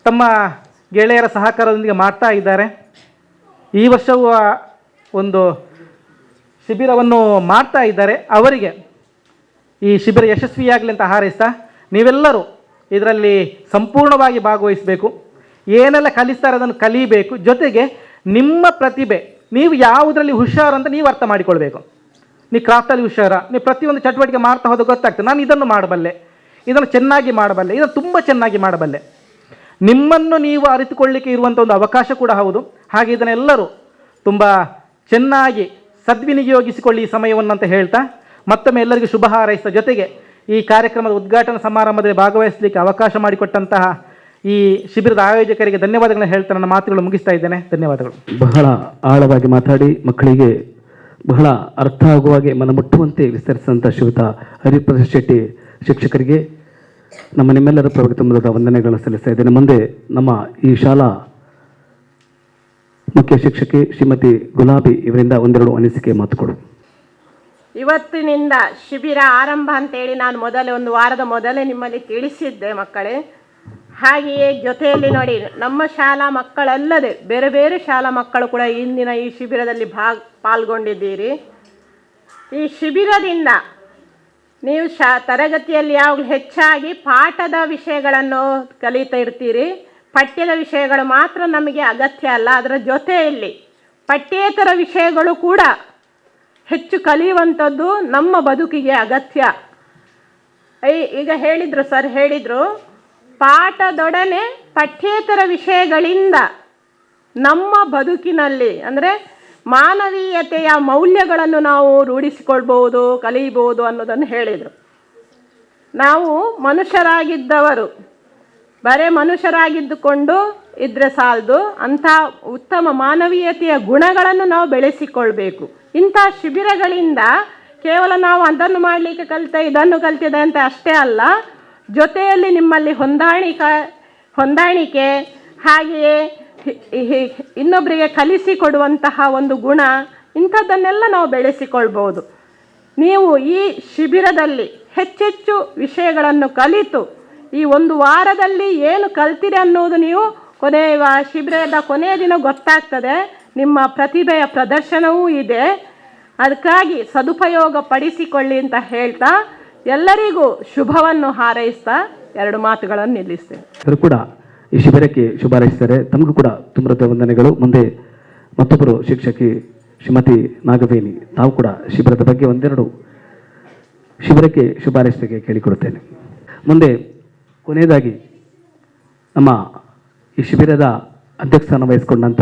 ತಮ್ಮ ಗೆಳೆಯರ ಸಹಕಾರದೊಂದಿಗೆ ಮಾಡ್ತಾ ಇದ್ದಾರೆ. ಈ ವರ್ಷವೂ ಒಂದು ಶಿಬಿರವನ್ನು ಮಾಡ್ತಾ ಇದ್ದಾರೆ. ಅವರಿಗೆ ಈ ಶಿಬಿರ ಯಶಸ್ವಿಯಾಗಲಿ ಅಂತ ಹಾರೈಸ್ತಾ, ನೀವೆಲ್ಲರೂ ಇದರಲ್ಲಿ ಸಂಪೂರ್ಣವಾಗಿ ಭಾಗವಹಿಸಬೇಕು. ಏನೆಲ್ಲ ಕಲಿಸ್ತಾರೆ ಅದನ್ನು ಕಲಿಬೇಕು. ಜೊತೆಗೆ ನಿಮ್ಮ ಪ್ರತಿಭೆ, ನೀವು ಯಾವುದರಲ್ಲಿ ಹುಷಾರು ಅಂತ ನೀವು ಅರ್ಥ ಮಾಡಿಕೊಳ್ಬೇಕು. ನೀವು ಕ್ರಾಫ್ಟಲ್ಲಿ ಹುಷಾರ, ನೀವು ಪ್ರತಿಯೊಂದು ಚಟುವಟಿಕೆ ಮಾಡ್ತಾ ಹೋದ ಗೊತ್ತಾಗ್ತದೆ, ನಾನು ಇದನ್ನು ಮಾಡಬಲ್ಲೆ, ಇದನ್ನು ಚೆನ್ನಾಗಿ ಮಾಡಬಲ್ಲೆ, ಇದನ್ನು ತುಂಬ ಚೆನ್ನಾಗಿ ಮಾಡಬಲ್ಲೆ. ನಿಮ್ಮನ್ನು ನೀವು ಅರಿತುಕೊಳ್ಳಿಕ್ಕೆ ಇರುವಂಥ ಒಂದು ಅವಕಾಶ ಕೂಡ ಹೌದು. ಹಾಗೆ ಇದನ್ನೆಲ್ಲರೂ ತುಂಬ ಚೆನ್ನಾಗಿ ಸದ್ವಿನಿಯೋಗಿಸಿಕೊಳ್ಳಿ ಈ ಸಮಯವನ್ನು ಅಂತ ಹೇಳ್ತಾ, ಮತ್ತೊಮ್ಮೆ ಎಲ್ಲರಿಗೂ ಶುಭ ಹಾರೈಸಿದ ಜೊತೆಗೆ ಈ ಕಾರ್ಯಕ್ರಮದ ಉದ್ಘಾಟನಾ ಸಮಾರಂಭದಲ್ಲಿ ಭಾಗವಹಿಸಲಿಕ್ಕೆ ಅವಕಾಶ ಮಾಡಿಕೊಟ್ಟಂತಹ ಈ ಶಿಬಿರದ ಆಯೋಜಕರಿಗೆ ಧನ್ಯವಾದಗಳನ್ನು ಹೇಳ್ತಾ ನನ್ನ ಮಾತುಗಳು ಮುಗಿಸ್ತಾ ಇದ್ದೇನೆ. ಧನ್ಯವಾದಗಳು. ಬಹಳ ಆಳವಾಗಿ ಮಾತಾಡಿ ಮಕ್ಕಳಿಗೆ ಬಹಳ ಅರ್ಥ ಆಗುವಾಗೆ ಮನಮುಟ್ಟುವಂತೆ ವಿಸ್ತರಿಸಿದಂಥ ಶ್ರೀಯುತ ಹರಿಪ್ರಸಾದ್ ಶೆಟ್ಟಿ ಶಿಕ್ಷಕರಿಗೆ ನಿಮ್ಮೆಲ್ಲರ ಪ್ರವೃತ್ತಮದ ವಂದನೆಗಳನ್ನು ಸಲ್ಲಿಸ್ತಾ ಇದ್ದೇನೆ. ಮುಂದೆ ನಮ್ಮ ಈ ಶಾಲಾ ಮುಖ್ಯ ಶಿಕ್ಷಕಿ ಶ್ರೀಮತಿ ಗುಲಾಬಿ ಇವರಿಂದ ಒಂದೆರಡು ಅನಿಸಿಕೆ ಮಾತುಕೊಡು. ಇವತ್ತಿನಿಂದ ಶಿಬಿರ ಆರಂಭ ಅಂತೇಳಿ ನಾನು ಒಂದು ವಾರದ ಮೊದಲೇ ನಿಮ್ಮಲ್ಲಿ ತಿಳಿಸಿದ್ದೆ ಮಕ್ಕಳೇ. ಹಾಗೆಯೇ ಜೊತೆಯಲ್ಲಿ ನೋಡಿ, ನಮ್ಮ ಶಾಲಾ ಮಕ್ಕಳಲ್ಲದೆ ಬೇರೆ ಬೇರೆ ಶಾಲಾ ಮಕ್ಕಳು ಕೂಡ ಇಂದಿನ ಈ ಶಿಬಿರದಲ್ಲಿ ಪಾಲ್ಗೊಂಡಿದ್ದೀರಿ. ಈ ಶಿಬಿರದಿಂದ ನೀವು ತರಗತಿಯಲ್ಲಿ ಯಾವಾಗಲೂ ಹೆಚ್ಚಾಗಿ ಪಾಠದ ವಿಷಯಗಳನ್ನು ಕಲಿತಾ ಇರ್ತೀರಿ. ಪಠ್ಯದ ವಿಷಯಗಳು ಮಾತ್ರ ನಮಗೆ ಅಗತ್ಯ ಅಲ್ಲ, ಅದರ ಜೊತೆಯಲ್ಲಿ ಪಠ್ಯೇತರ ವಿಷಯಗಳು ಕೂಡ ಹೆಚ್ಚು ಕಲಿಯುವಂಥದ್ದು ನಮ್ಮ ಬದುಕಿಗೆ ಅಗತ್ಯ. ಈಗ ಹೇಳಿದರು, ಸರ್ ಹೇಳಿದರು, ಪಾಠದೊಡನೆ ಪಠ್ಯೇತರ ವಿಷಯಗಳಿಂದ ನಮ್ಮ ಬದುಕಿನಲ್ಲಿ ಅಂದರೆ ಮಾನವೀಯತೆಯ ಮೌಲ್ಯಗಳನ್ನು ನಾವು ರೂಢಿಸಿಕೊಳ್ಬೋದು, ಕಲಿಯಬಹುದು ಅನ್ನೋದನ್ನು ಹೇಳಿದರು. ನಾವು ಮನುಷ್ಯರಾಗಿದ್ದವರು ಬರೇ ಮನುಷ್ಯರಾಗಿದ್ದುಕೊಂಡು ಇದ್ದರೆ ಸಾಲದು, ಅಂಥ ಉತ್ತಮ ಮಾನವೀಯತೆಯ ಗುಣಗಳನ್ನು ನಾವು ಬೆಳೆಸಿಕೊಳ್ಬೇಕು. ಇಂಥ ಶಿಬಿರಗಳಿಂದ ಕೇವಲ ನಾವು ಅದನ್ನು ಮಾಡಲಿಕ್ಕೆ ಕಲಿತೆ ಇದನ್ನು ಕಲ್ತಿದೆ ಅಂತ ಅಷ್ಟೇ ಅಲ್ಲ, ಜೊತೆಯಲ್ಲಿ ನಿಮ್ಮಲ್ಲಿ ಹೊಂದಾಣಿಕೆ ಹಾಗೆಯೇ ಇನ್ನೊಬ್ಬರಿಗೆ ಕಲಿಸಿಕೊಡುವಂತಹ ಒಂದು ಗುಣ, ಇಂಥದ್ದನ್ನೆಲ್ಲ ನಾವು ಬೆಳೆಸಿಕೊಳ್ಬೋದು. ನೀವು ಈ ಶಿಬಿರದಲ್ಲಿ ಹೆಚ್ಚೆಚ್ಚು ವಿಷಯಗಳನ್ನು ಕಲಿತು ಈ ಒಂದು ವಾರದಲ್ಲಿ ಏನು ಕಲ್ತಿರಿ ಅನ್ನೋದು ನೀವು ಶಿಬಿರದ ಕೊನೆಯ ದಿನ ಗೊತ್ತಾಗ್ತದೆ. ನಿಮ್ಮ ಪ್ರತಿಭೆಯ ಪ್ರದರ್ಶನವೂ ಇದೆ, ಅದಕ್ಕಾಗಿ ಸದುಪಯೋಗ ಪಡಿಸಿಕೊಳ್ಳಿ ಅಂತ ಹೇಳ್ತಾ ಎಲ್ಲರಿಗೂ ಶುಭವನ್ನು ಹಾರೈಸ್ತಾ 2 ಮಾತುಗಳನ್ನು ನಿಲ್ಲಿಸ್ತೇನೆ. ಅವರು ಕೂಡ ಈ ಶಿಬಿರಕ್ಕೆ ಶುಭ ಹಾರೈಸ್ತಾರೆ. ತಮಗೂ ಕೂಡ ತುಂಬ ವಂದನೆಗಳು. ಮುಂದೆ ಮತ್ತೊಬ್ಬರು ಶಿಕ್ಷಕಿ ಶ್ರೀಮತಿ ನಾಗವೇಣಿ, ತಾವು ಕೂಡ ಶಿಬಿರದ ಬಗ್ಗೆ ಒಂದೆರಡು ಶಿಬಿರಕ್ಕೆ ಶುಭ ಹಾರೈಸಲಿಕ್ಕೆ ಕೇಳಿಕೊಡುತ್ತೇನೆ. ಮುಂದೆ ಕೊನೆಯದಾಗಿ ನಮ್ಮ ಈ ಶಿಬಿರದ ಅಧ್ಯಕ್ಷಸ್ಥಾನ ವಹಿಸಿಕೊಂಡಂಥ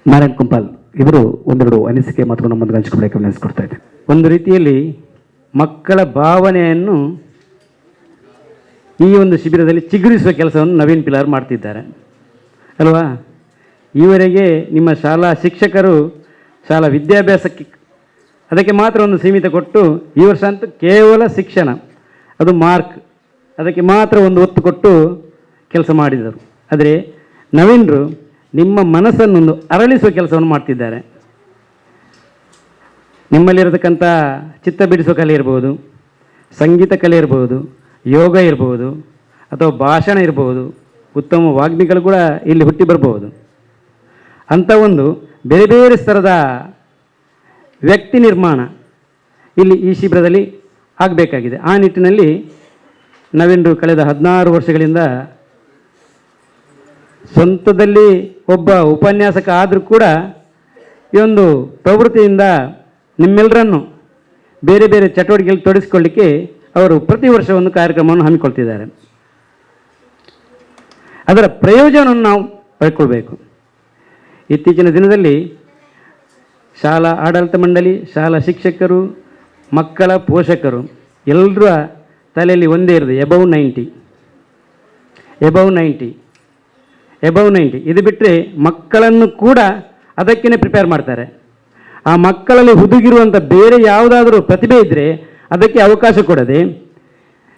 ನಾರಾಯಣ್ ಕುಂಪಾಲ್ ಇವರು ಒಂದೆರಡು ಅನಿಸಿಕೆ ಮಾತುಗಳನ್ನು ನಮ್ಮೊಂದಿಗೆ ಹಂಚಿಕೊಳ್ಳಕ್ಕೆ ವಿನಂತಿಸ್ಕೊಡ್ತಾ ಇದ್ದೇನೆ. ಒಂದು ರೀತಿಯಲ್ಲಿ ಮಕ್ಕಳ ಭಾವನೆಯನ್ನು ಈ ಒಂದು ಶಿಬಿರದಲ್ಲಿ ಚಿಗುರಿಸುವ ಕೆಲಸವನ್ನು ನವೀನ್ ಪಿಲಾರ್ ಮಾಡ್ತಿದ್ದಾರೆ ಅಲ್ವಾ. ಈವರೆಗೆ ನಿಮ್ಮ ಶಾಲಾ ಶಿಕ್ಷಕರು ಶಾಲಾ ವಿದ್ಯಾಭ್ಯಾಸಕ್ಕೆ ಅದಕ್ಕೆ ಮಾತ್ರ ಒಂದು ಸೀಮಿತ ಕೊಟ್ಟು, ಈ ವರ್ಷ ಅಂತೂ ಕೇವಲ ಶಿಕ್ಷಣ, ಅದು ಮಾರ್ಕ್, ಅದಕ್ಕೆ ಮಾತ್ರ ಒಂದು ಒತ್ತು ಕೊಟ್ಟು ಕೆಲಸ ಮಾಡಿದರು. ಆದರೆ ನವೀನರು ನಿಮ್ಮ ಮನಸ್ಸನ್ನೊಂದು ಅರಳಿಸುವ ಕೆಲಸವನ್ನು ಮಾಡ್ತಿದ್ದಾರೆ. ನಿಮ್ಮಲ್ಲಿರತಕ್ಕಂಥ ಚಿತ್ತ ಬಿಡಿಸುವ ಕಲೆ ಇರ್ಬೋದು, ಸಂಗೀತ ಕಲೆ ಇರ್ಬೋದು, ಯೋಗ ಇರ್ಬೋದು, ಅಥವಾ ಭಾಷಣ ಇರ್ಬೋದು, ಉತ್ತಮ ವಾಗ್ಮಿಗಳು ಕೂಡ ಇಲ್ಲಿ ಹುಟ್ಟಿ ಬರ್ಬೋದು. ಅಂಥ ಒಂದು ಬೇರೆ ಬೇರೆ ಸ್ತರದ ವ್ಯಕ್ತಿ ನಿರ್ಮಾಣ ಇಲ್ಲಿ ಈ ಶಿಬಿರದಲ್ಲಿ ಆಗಬೇಕಾಗಿದೆ. ಆ ನಿಟ್ಟಿನಲ್ಲಿ ನವೀನರು ಕಳೆದ 16 ವರ್ಷಗಳಿಂದ ಸ್ವಂತದಲ್ಲಿ ಒಬ್ಬ ಉಪನ್ಯಾಸಕ ಆದರೂ ಕೂಡ ಈ ಒಂದು ಪ್ರವೃತ್ತಿಯಿಂದ ನಿಮ್ಮೆಲ್ಲರನ್ನು ಬೇರೆ ಬೇರೆ ಚಟುವಟಿಕೆಯಲ್ಲಿ ತೊಡಗಿಸಿಕೊಳ್ಳಿಕ್ಕೆ ಅವರು ಪ್ರತಿ ವರ್ಷ ಒಂದು ಕಾರ್ಯಕ್ರಮವನ್ನು ಹಮ್ಮಿಕೊಳ್ತಿದ್ದಾರೆ. ಅದರ ಪ್ರಯೋಜನವನ್ನು ನಾವು ಪಡ್ಕೊಳ್ಬೇಕು. ಇತ್ತೀಚಿನ ದಿನದಲ್ಲಿ ಶಾಲಾ ಆಡಳಿತ ಮಂಡಳಿ, ಶಾಲಾ ಶಿಕ್ಷಕರು, ಮಕ್ಕಳ ಪೋಷಕರು ಎಲ್ಲರ ತಲೆಯಲ್ಲಿ ಒಂದೇ ಇರೋದು ಎಬವ್ 90. ಇದು ಬಿಟ್ಟರೆ ಮಕ್ಕಳನ್ನು ಕೂಡ ಅದಕ್ಕೇ ಪ್ರಿಪೇರ್ ಮಾಡ್ತಾರೆ. ಆ ಮಕ್ಕಳಲ್ಲಿ ಹುದುಗಿರುವಂಥ ಬೇರೆ ಯಾವುದಾದ್ರೂ ಪ್ರತಿಭೆ ಇದ್ದರೆ ಅದಕ್ಕೆ ಅವಕಾಶ ಕೊಡದೆ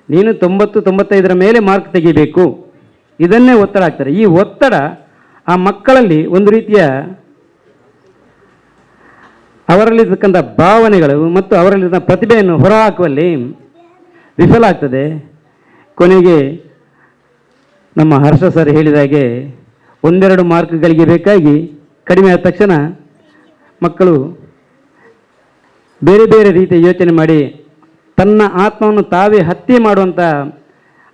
ನೀನು 90-95 ಮೇಲೆ ಮಾರ್ಕ್ ತೆಗಿಬೇಕು, ಇದನ್ನೇ ಒತ್ತಡ ಆಗ್ತಾರೆ. ಈ ಒತ್ತಡ ಆ ಮಕ್ಕಳಲ್ಲಿ ಒಂದು ರೀತಿಯ ಅವರಲ್ಲಿರ್ತಕ್ಕಂಥ ಭಾವನೆಗಳು ಮತ್ತು ಅವರಲ್ಲಿರ್ತಕ್ಕಂಥ ಪ್ರತಿಭೆಯನ್ನು ಹೊರಹಾಕುವಲ್ಲಿ ವಿಫಲ ಆಗ್ತದೆ. ಕೊನೆಗೆ ನಮ್ಮ ಹರ್ಷ ಸರ್ ಹೇಳಿದಾಗೆ 1-2 ಮಾರ್ಕ್ಗಳಿಗೆ ಬೇಕಾಗಿ ಕಡಿಮೆ ಆದ ತಕ್ಷಣ ಮಕ್ಕಳು ಬೇರೆ ಬೇರೆ ರೀತಿಯ ಯೋಚನೆ ಮಾಡಿ ತನ್ನ ಆತ್ಮವನ್ನು ತಾವೇ ಹತ್ಯೆ ಮಾಡುವಂಥ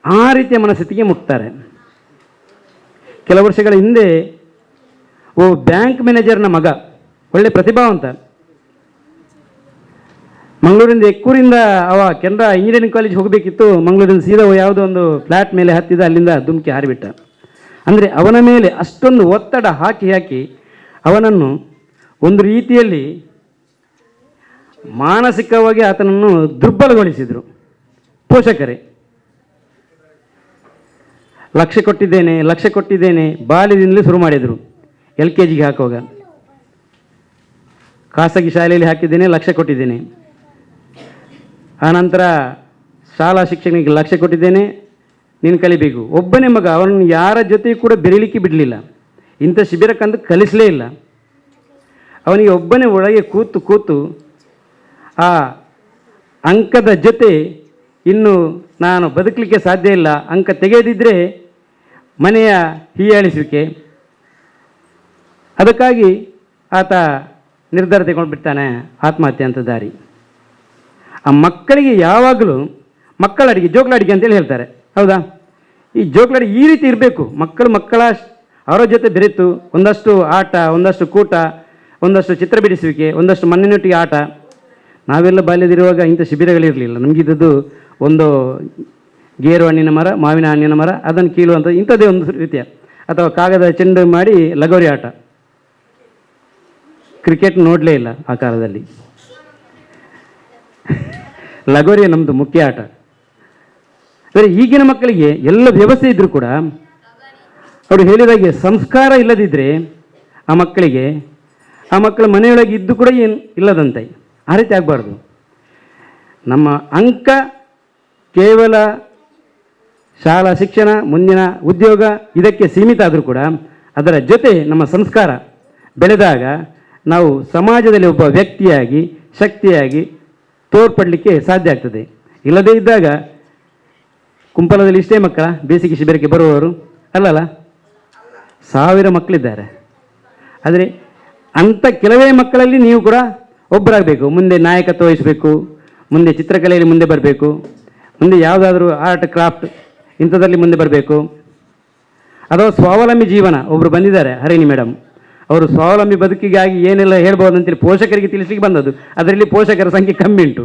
ಆ ರೀತಿಯ ಮನಸ್ಥಿತಿಗೆ ಮುಟ್ತಾರೆ. ಕೆಲವು ವರ್ಷಗಳ ಹಿಂದೆ ಬ್ಯಾಂಕ್ ಮ್ಯಾನೇಜರ್ನ ಮಗ, ಒಳ್ಳೆ ಪ್ರತಿಭಾವಂತ, ಮಂಗಳೂರಿಂದ ಎಕ್ಕೂರಿಂದ ಅವ ಕೆನರಾ ಇಂಜಿನಿಯರಿಂಗ್ ಕಾಲೇಜ್ ಹೋಗಬೇಕಿತ್ತು. ಮಂಗಳೂರಿಂದ ಸೀದಾ ಯಾವುದೋ ಒಂದು ಫ್ಲ್ಯಾಟ್ ಮೇಲೆ ಹತ್ತಿದ, ಅಲ್ಲಿಂದ ಧುಮುಕಿ ಹಾರಿಬಿಟ್ಟ. ಅಂದರೆ ಅವನ ಮೇಲೆ ಅಷ್ಟೊಂದು ಒತ್ತಡ ಹಾಕಿ ಅವನನ್ನು ಒಂದು ರೀತಿಯಲ್ಲಿ ಮಾನಸಿಕವಾಗಿ ಆತನನ್ನು ದುರ್ಬಲಗೊಳಿಸಿದರು ಪೋಷಕರೇ. ಲಕ್ಷ ಕೊಟ್ಟಿದ್ದೇನೆ ಬಾಲ್ಯದಿಂದಲೇ ಶುರು ಮಾಡಿದರು. LKG ಹಾಕುವಾಗ ಖಾಸಗಿ ಶಾಲೆಯಲ್ಲಿ ಹಾಕಿದ್ದೇನೆ, ಲಕ್ಷ ಕೊಟ್ಟಿದ್ದೇನೆ. ಆನಂತರ ಶಾಲಾ ಶಿಕ್ಷಕನಿಗೆ ಲಕ್ಷ ಕೊಟ್ಟಿದ್ದೇನೆ, ನೀನು ಕಲಿಬೇಕು. ಒಬ್ಬನೇ ಮಗ, ಅವನನ್ನು ಯಾರ ಜೊತೆಗೂ ಕೂಡ ಬೆರೀಲಿಕ್ಕೆ ಬಿಡಲಿಲ್ಲ. ಇಂಥ ಶಿಬಿರಕ್ಕಂದು ಕಲಿಸಲೇ ಇಲ್ಲ. ಅವನಿಗೆ ಒಬ್ಬನೇ ಒಳಗೆ ಕೂತು ಆ ಅಂಕದ ಜೊತೆ ಇನ್ನು ನಾನು ಬದುಕಲಿಕ್ಕೆ ಸಾಧ್ಯ ಇಲ್ಲ, ಅಂಕ ತೆಗೆದಿದ್ದರೆ ಮನೆಯ ಹೀಯಾಳಿಸುವಿಕೆ, ಅದಕ್ಕಾಗಿ ಆತ ನಿರ್ಧಾರ ತಗೊಂಡು ಬಿಡ್ತಾನೆ ಆತ್ಮಹತ್ಯೆ ಅಂತ ದಾರಿ. ಆ ಮಕ್ಕಳಿಗೆ ಯಾವಾಗಲೂ ಮಕ್ಕಳ ಅಡಿಗೆ ಜೋಕ್ಲ ಅಡಿಗೆ ಅಂತೇಳಿ ಹೇಳ್ತಾರೆ, ಹೌದಾ? ಈ ಜೋಕ್ಲ ಅಡಿಗೆ ಈ ರೀತಿ ಇರಬೇಕು. ಮಕ್ಕಳ ಅವರ ಜೊತೆ ಬೆರೆತು ಒಂದಷ್ಟು ಆಟ, ಒಂದಷ್ಟು ಕೂಟ, ಒಂದಷ್ಟು ಚಿತ್ರ ಬಿಡಿಸುವಿಕೆ, ಒಂದಷ್ಟು ಮಣ್ಣಿನೊಟ್ಟಿಗೆ ಆಟ. ನಾವೆಲ್ಲ ಬಾಲ್ಯದಿರುವಾಗ ಇಂಥ ಶಿಬಿರಗಳಿರಲಿಲ್ಲ. ನಮಗಿದ್ದದ್ದು ಒಂದು ಗೇರು ಹಣ್ಣಿನ ಮರ, ಮಾವಿನ ಹಣ್ಣಿನ ಮರ, ಅದನ್ನು ಕೀಳುವಂಥ ಇಂಥದ್ದೇ ಒಂದು ರೀತಿಯ, ಅಥವಾ ಕಾಗದ ಚೆಂಡು ಮಾಡಿ ಲಗೋರಿ ಆಟ. ಕ್ರಿಕೆಟ್ ನೋಡಲೇ ಇಲ್ಲ ಆ ಕಾಲದಲ್ಲಿ. ಲಗೋರಿ ನಮ್ಮದು ಮುಖ್ಯ ಆಟ. ಅಂದರೆ ಈಗಿನ ಮಕ್ಕಳಿಗೆ ಎಲ್ಲ ವ್ಯವಸ್ಥೆ ಇದ್ದರೂ ಕೂಡ ಅವರು ಹೇಳಿದಾಗೆ ಸಂಸ್ಕಾರ ಇಲ್ಲದಿದ್ದರೆ ಆ ಮಕ್ಕಳಿಗೆ ಆ ಮಕ್ಕಳು ಮನೆಯೊಳಗೆ ಇದ್ದು ಕೂಡ ಏನು ಇಲ್ಲದಂತೆ. ಆ ರೀತಿ ಆಗಬಾರ್ದು. ನಮ್ಮ ಅಂಕ ಕೇವಲ ಶಾಲಾ ಶಿಕ್ಷಣ, ಮುಂದಿನ ಉದ್ಯೋಗ ಇದಕ್ಕೆ ಸೀಮಿತ ಆದರೂ ಕೂಡ ಅದರ ಜೊತೆ ನಮ್ಮ ಸಂಸ್ಕಾರ ಬೆಳೆದಾಗ ನಾವು ಸಮಾಜದಲ್ಲಿ ಒಬ್ಬ ವ್ಯಕ್ತಿಯಾಗಿ, ಶಕ್ತಿಯಾಗಿ ತೋರ್ಪಡಲಿಕ್ಕೆ ಸಾಧ್ಯ ಆಗ್ತದೆ. ಇಲ್ಲದೇ ಇದ್ದಾಗ ಕುಂಪಲದಲ್ಲಿ ಇಷ್ಟೇ ಮಕ್ಕಳ ಬೇಸಿಗೆ ಶಿಬಿರಕ್ಕೆ ಬರುವವರು ಅಲ್ಲಲ್ಲ, 1000 ಮಕ್ಕಳಿದ್ದಾರೆ. ಆದರೆ ಅಂಥ ಕೆಲವೇ ಮಕ್ಕಳಲ್ಲಿ ನೀವು ಕೂಡ ಒಬ್ಬರಾಗಬೇಕು. ಮುಂದೆ ನಾಯಕತ್ವ ವಹಿಸಬೇಕು, ಮುಂದೆ ಚಿತ್ರಕಲೆಯಲ್ಲಿ ಮುಂದೆ ಬರಬೇಕು, ಮುಂದೆ ಯಾವುದಾದ್ರೂ ಆರ್ಟ್ ಕ್ರಾಫ್ಟ್ ಇಂಥದ್ರಲ್ಲಿ ಮುಂದೆ ಬರಬೇಕು. ಅಥವಾ ಸ್ವಾವಲಂಬಿ ಜೀವನ ಒಬ್ಬರು ಬಂದಿದ್ದಾರೆ, ಹರಿಣಿ ಮೇಡಮ್, ಅವರು ಸ್ವಾವಲಂಬಿ ಬದುಕಿಗಾಗಿ ಏನೆಲ್ಲ ಹೇಳ್ಬೋದು ಅಂತೇಳಿ ಪೋಷಕರಿಗೆ ತಿಳಿಸ್ಲಿಕ್ಕೆ ಬಂದದ್ದು. ಅದರಲ್ಲಿ ಪೋಷಕರ ಸಂಖ್ಯೆ ಕಮ್ಮಿ ಉಂಟು.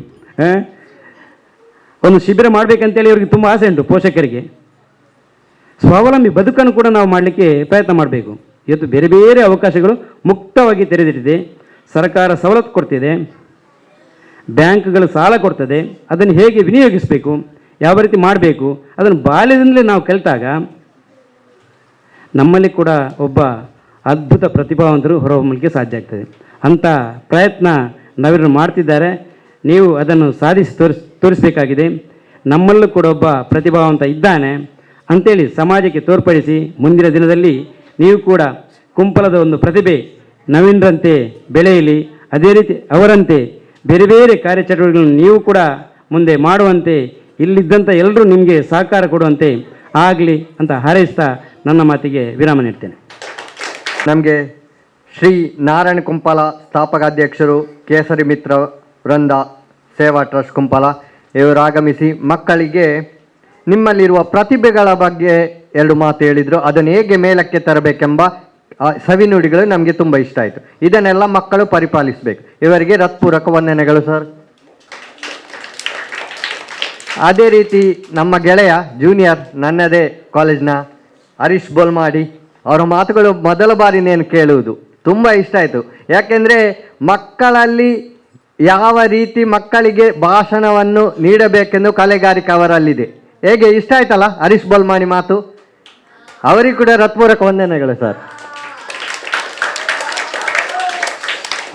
ಒಂದು ಶಿಬಿರ ಮಾಡಬೇಕಂತೇಳಿ ಅವ್ರಿಗೆ ತುಂಬ ಆಸೆ ಉಂಟು ಪೋಷಕರಿಗೆ. ಸ್ವಾವಲಂಬಿ ಬದುಕನ್ನು ಕೂಡ ನಾವು ಮಾಡಲಿಕ್ಕೆ ಪ್ರಯತ್ನ ಮಾಡಬೇಕು. ಇವತ್ತು ಬೇರೆ ಬೇರೆ ಅವಕಾಶಗಳು ಮುಕ್ತವಾಗಿ ತೆರೆದಿಟ್ಟಿದೆ. ಸರ್ಕಾರ ಸವಲತ್ತು ಕೊಡ್ತಿದೆ, ಬ್ಯಾಂಕ್ಗಳು ಸಾಲ ಕೊಡ್ತದೆ. ಅದನ್ನು ಹೇಗೆ ವಿನಿಯೋಗಿಸಬೇಕು, ಯಾವ ರೀತಿ ಮಾಡಬೇಕು, ಅದನ್ನು ಬಾಲ್ಯದಿಂದಲೇ ನಾವು ಕಲಿತಾಗ ನಮ್ಮಲ್ಲಿ ಕೂಡ ಒಬ್ಬ ಅದ್ಭುತ ಪ್ರತಿಭಾವಂತರು ಹೊರಹೊಮ್ಮಲಿಕ್ಕೆ ಸಾಧ್ಯ ಆಗ್ತದೆ. ಅಂಥ ಪ್ರಯತ್ನ ನಾವಿನ್ನು ಮಾಡ್ತಿದ್ದಾರೆ. ನೀವು ಅದನ್ನು ಸಾಧಿಸಿ ತೋರಿಸಬೇಕಾಗಿದೆ. ನಮ್ಮಲ್ಲೂ ಕೂಡ ಒಬ್ಬ ಪ್ರತಿಭಾವಂತ ಇದ್ದಾನೆ ಅಂಥೇಳಿ ಸಮಾಜಕ್ಕೆ ತೋರ್ಪಡಿಸಿ ಮುಂದಿನ ದಿನದಲ್ಲಿ ನೀವು ಕೂಡ ಕುಂಪಲದ ಒಂದು ಪ್ರತಿಭೆ ನವೀನರಂತೆ ಬೆಳೆಯಲಿ. ಅದೇ ರೀತಿ ಅವರಂತೆ ಬೇರೆ ಬೇರೆ ಕಾರ್ಯಚಟುವಟಿಕೆಗಳನ್ನು ನೀವು ಕೂಡ ಮುಂದೆ ಮಾಡುವಂತೆ, ಇಲ್ಲಿದ್ದಂಥ ಎಲ್ಲರೂ ನಿಮಗೆ ಸಹಕಾರ ಕೊಡುವಂತೆ ಆಗಲಿ ಅಂತ ಹಾರೈಸ್ತಾ ನನ್ನ ಮಾತಿಗೆ ವಿರಾಮ ನೀಡ್ತೇನೆ. ನಮಗೆ ಶ್ರೀ ನಾರಾಯಣ ಕುಂಪಲ ಸ್ಥಾಪಕಾಧ್ಯಕ್ಷರು ಕೇಸರಿ ಮಿತ್ರ ವೃಂದ ಸೇವಾ ಟ್ರಸ್ಟ್ ಕುಂಪಲ ಇವರು ಆಗಮಿಸಿ ಮಕ್ಕಳಿಗೆ ನಿಮ್ಮಲ್ಲಿರುವ ಪ್ರತಿಭೆಗಳ ಬಗ್ಗೆ 2 ಮಾತು ಹೇಳಿದರು. ಅದನ್ನು ಹೇಗೆ ಮೇಲಕ್ಕೆ ತರಬೇಕೆಂಬ ಸವಿನುಡಿಗಳು ನಮಗೆ ತುಂಬ ಇಷ್ಟ ಆಯಿತು. ಇದನ್ನೆಲ್ಲ ಮಕ್ಕಳು ಪರಿಪಾಲಿಸಬೇಕು. ಇವರಿಗೆ ಹೃತ್ಪೂರ್ವಕ ವಂದನೆಗಳು ಸರ್. ಅದೇ ರೀತಿ ನಮ್ಮ ಗೆಳೆಯ ಜೂನಿಯರ್ ನನ್ನದೇ ಕಾಲೇಜ್ನ ಹರೀಶ್ ಬೋಲ್ಮಾಡಿ ಅವರ ಮಾತುಗಳು ಮೊದಲ ಬಾರಿ ನಾನು ಕೇಳುವುದು ತುಂಬ ಇಷ್ಟ ಆಯಿತು. ಯಾಕೆಂದರೆ ಮಕ್ಕಳಲ್ಲಿ ಯಾವ ರೀತಿ ಮಕ್ಕಳಿಗೆ ಭಾಷಣವನ್ನು ನೀಡಬೇಕೆಂದು ಕಲೆಗಾರಿಕೆ ಅವರಲ್ಲಿದೆ. ಹೇಗೆ ಇಷ್ಟ ಆಯ್ತಲ್ಲ ಹರೀಶ್ ಬೋಲ್ಮಾಡಿ ಮಾತು. ಅವರಿಗೂ ಕೂಡ ಹೃತ್ಪೂರ್ವಕ ವಂದನೆಗಳು ಸರ್.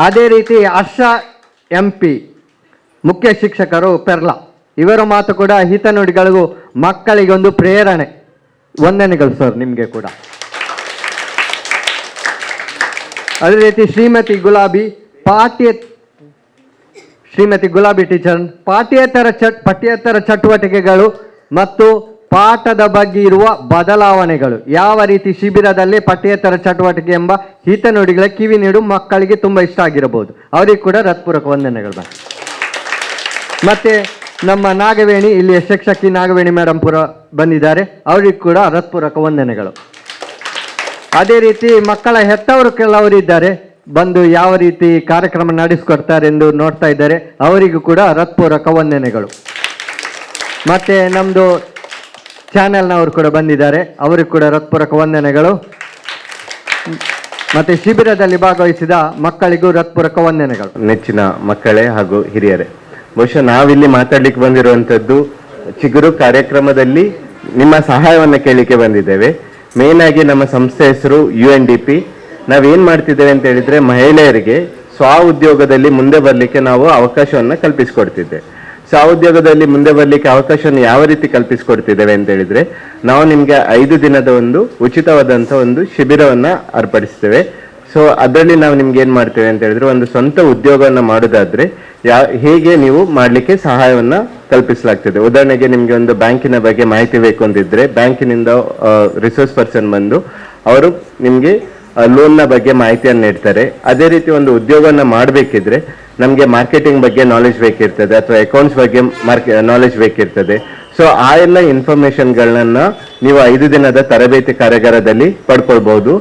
ಅದೇ ರೀತಿ ಹರ್ಷ MP ಮುಖ್ಯ ಶಿಕ್ಷಕರು ಪೆರ್ಲಾ, ಇವರ ಮಾತು ಕೂಡ ಹಿತನುಡಿಗಳಿಗೂ ಮಕ್ಕಳಿಗೆ ಒಂದು ಪ್ರೇರಣೆ. ವಂದನೆಗಳು ಸರ್ ನಿಮಗೆ ಕೂಡ. ಅದೇ ರೀತಿ ಶ್ರೀಮತಿ ಗುಲಾಬಿ ಟೀಚರ್ ಪಠ್ಯೇತರ ಚಟುವಟಿಕೆಗಳು ಮತ್ತು ಪಾಠದ ಬಗ್ಗೆ ಇರುವ ಬದಲಾವಣೆಗಳು, ಯಾವ ರೀತಿ ಶಿಬಿರದಲ್ಲಿ ಪಠ್ಯೇತರ ಚಟುವಟಿಕೆ ಎಂಬ ಹಿತನುಡಿಗಳ ಕಿವಿ ನೀಡು ಮಕ್ಕಳಿಗೆ ತುಂಬ ಇಷ್ಟ ಆಗಿರಬಹುದು. ಅವರಿಗೆ ಕೂಡ ಹೃತ್ಪೂರ್ವಕ ವಂದನೆಗಳು. ಮತ್ತೆ ನಮ್ಮ ನಾಗವೇಣಿ, ಇಲ್ಲಿಯ ಶಿಕ್ಷಕಿ ನಾಗವೇಣಿ ಮೇಡಮ್ ಪುರ ಬಂದಿದ್ದಾರೆ, ಅವರಿಗೆ ಕೂಡ ಹೃತ್ಪೂರ್ವಕ ವಂದನೆಗಳು. ಅದೇ ರೀತಿ ಮಕ್ಕಳ ಹೆತ್ತವರು ಕೆಲವರು ಇದ್ದಾರೆ, ಬಂದು ಯಾವ ರೀತಿ ಕಾರ್ಯಕ್ರಮ ನಡೆಸಿಕೊಡ್ತಾರೆ ಎಂದು ನೋಡ್ತಾ ಇದ್ದಾರೆ, ಅವರಿಗೂ ಕೂಡ ಹೃತ್ಪೂರ್ವಕ ವಂದನೆಗಳು. ಮತ್ತೆ ನಮ್ಮದು ಚಾನೆಲ್ನವರು ಕೂಡ ಬಂದಿದ್ದಾರೆ, ಅವರಿಗೂ ಕೂಡ ಹೃತ್ಪೂರ್ವಕ ವಂದನೆಗಳು. ಮತ್ತೆ ಶಿಬಿರದಲ್ಲಿ ಭಾಗವಹಿಸಿದ ಮಕ್ಕಳಿಗೂ ಹೃತ್ಪೂರ್ವಕ ವಂದನೆಗಳು. ನೆಚ್ಚಿನ ಮಕ್ಕಳೇ ಹಾಗೂ ಹಿರಿಯರೇ, ಬಹುಶಃ ನಾವಿಲ್ಲಿ ಮಾತಾಡ್ಲಿಕ್ಕೆ ಬಂದಿರುವಂಥದ್ದು ಚಿಗುರು ಕಾರ್ಯಕ್ರಮದಲ್ಲಿ ನಿಮ್ಮ ಸಹಾಯವನ್ನು ಕೇಳಲಿಕ್ಕೆ ಬಂದಿದ್ದೇವೆ. ಮೇನ್ ಆಗಿ ನಮ್ಮ ಸಂಸ್ಥೆ ಹೆಸರು UNDP. ನಾವೇನ್ ಮಾಡ್ತಿದ್ದೇವೆ ಅಂತ ಹೇಳಿದ್ರೆ ಮಹಿಳೆಯರಿಗೆ ಸ್ವ ಉದ್ಯೋಗದಲ್ಲಿ ಮುಂದೆ ಬರಲಿಕ್ಕೆ ನಾವು ಅವಕಾಶವನ್ನು ಕಲ್ಪಿಸಿಕೊಡ್ತಿದ್ದೇವೆ. ಸ್ವ ಉದ್ಯೋಗದಲ್ಲಿ ಮುಂದೆ ಬರಲಿಕ್ಕೆ ಅವಕಾಶವನ್ನು ಯಾವ ರೀತಿ ಕಲ್ಪಿಸಿಕೊಡ್ತಿದ್ದೇವೆ ಅಂತ ಹೇಳಿದ್ರೆ, ನಾವು ನಿಮ್ಗೆ 5 ದಿನದ ಒಂದು ಉಚಿತವಾದಂಥ ಒಂದು ಶಿಬಿರವನ್ನ ಅರ್ಪಡಿಸ್ತೇವೆ. ಸೊ ಅದರಲ್ಲಿ ನಾವು ನಿಮ್ಗೆ ಏನ್ ಮಾಡ್ತೇವೆ ಅಂತ ಹೇಳಿದ್ರೆ, ಒಂದು ಸ್ವಂತ ಉದ್ಯೋಗವನ್ನ ಮಾಡೋದಾದ್ರೆ ಹೇಗೆ ನೀವು ಮಾಡ್ಲಿಕ್ಕೆ ಸಹಾಯವನ್ನ ಕಲ್ಪಿಸಲಾಗ್ತದೆ. ಉದಾಹರಣೆಗೆ ನಿಮ್ಗೆ ಒಂದು ಬ್ಯಾಂಕಿನ ಬಗ್ಗೆ ಮಾಹಿತಿ ಬೇಕು ಅಂತಿದ್ರೆ, ಬ್ಯಾಂಕಿನಿಂದ ರಿಸೋರ್ಸ್ ಪರ್ಸನ್ ಬಂದು ಅವರು ನಿಮ್ಗೆ ಲೋನ್ನ ಬಗ್ಗೆ ಮಾಹಿತಿಯನ್ನು ನೀಡ್ತಾರೆ. ಅದೇ ರೀತಿ ಒಂದು ಉದ್ಯೋಗವನ್ನ ಮಾಡಬೇಕಿದ್ರೆ ನಮಗೆ ಮಾರ್ಕೆಟಿಂಗ್ ಬಗ್ಗೆ ನಾಲೆಜ್ ಬೇಕಿರ್ತದೆ, ಅಥವಾ ಅಕೌಂಟ್ಸ್ ಬಗ್ಗೆ ನಾಲೆಜ್ ಬೇಕಿರ್ತದೆ. ಸೊ ಆ ಎಲ್ಲ ಇನ್ಫಾರ್ಮೇಶನ್ಗಳನ್ನ ನೀವು 5 ದಿನದ ತರಬೇತಿ ಕಾರ್ಯಾಗಾರದಲ್ಲಿ ಪಡ್ಕೊಳ್ಬಹುದು.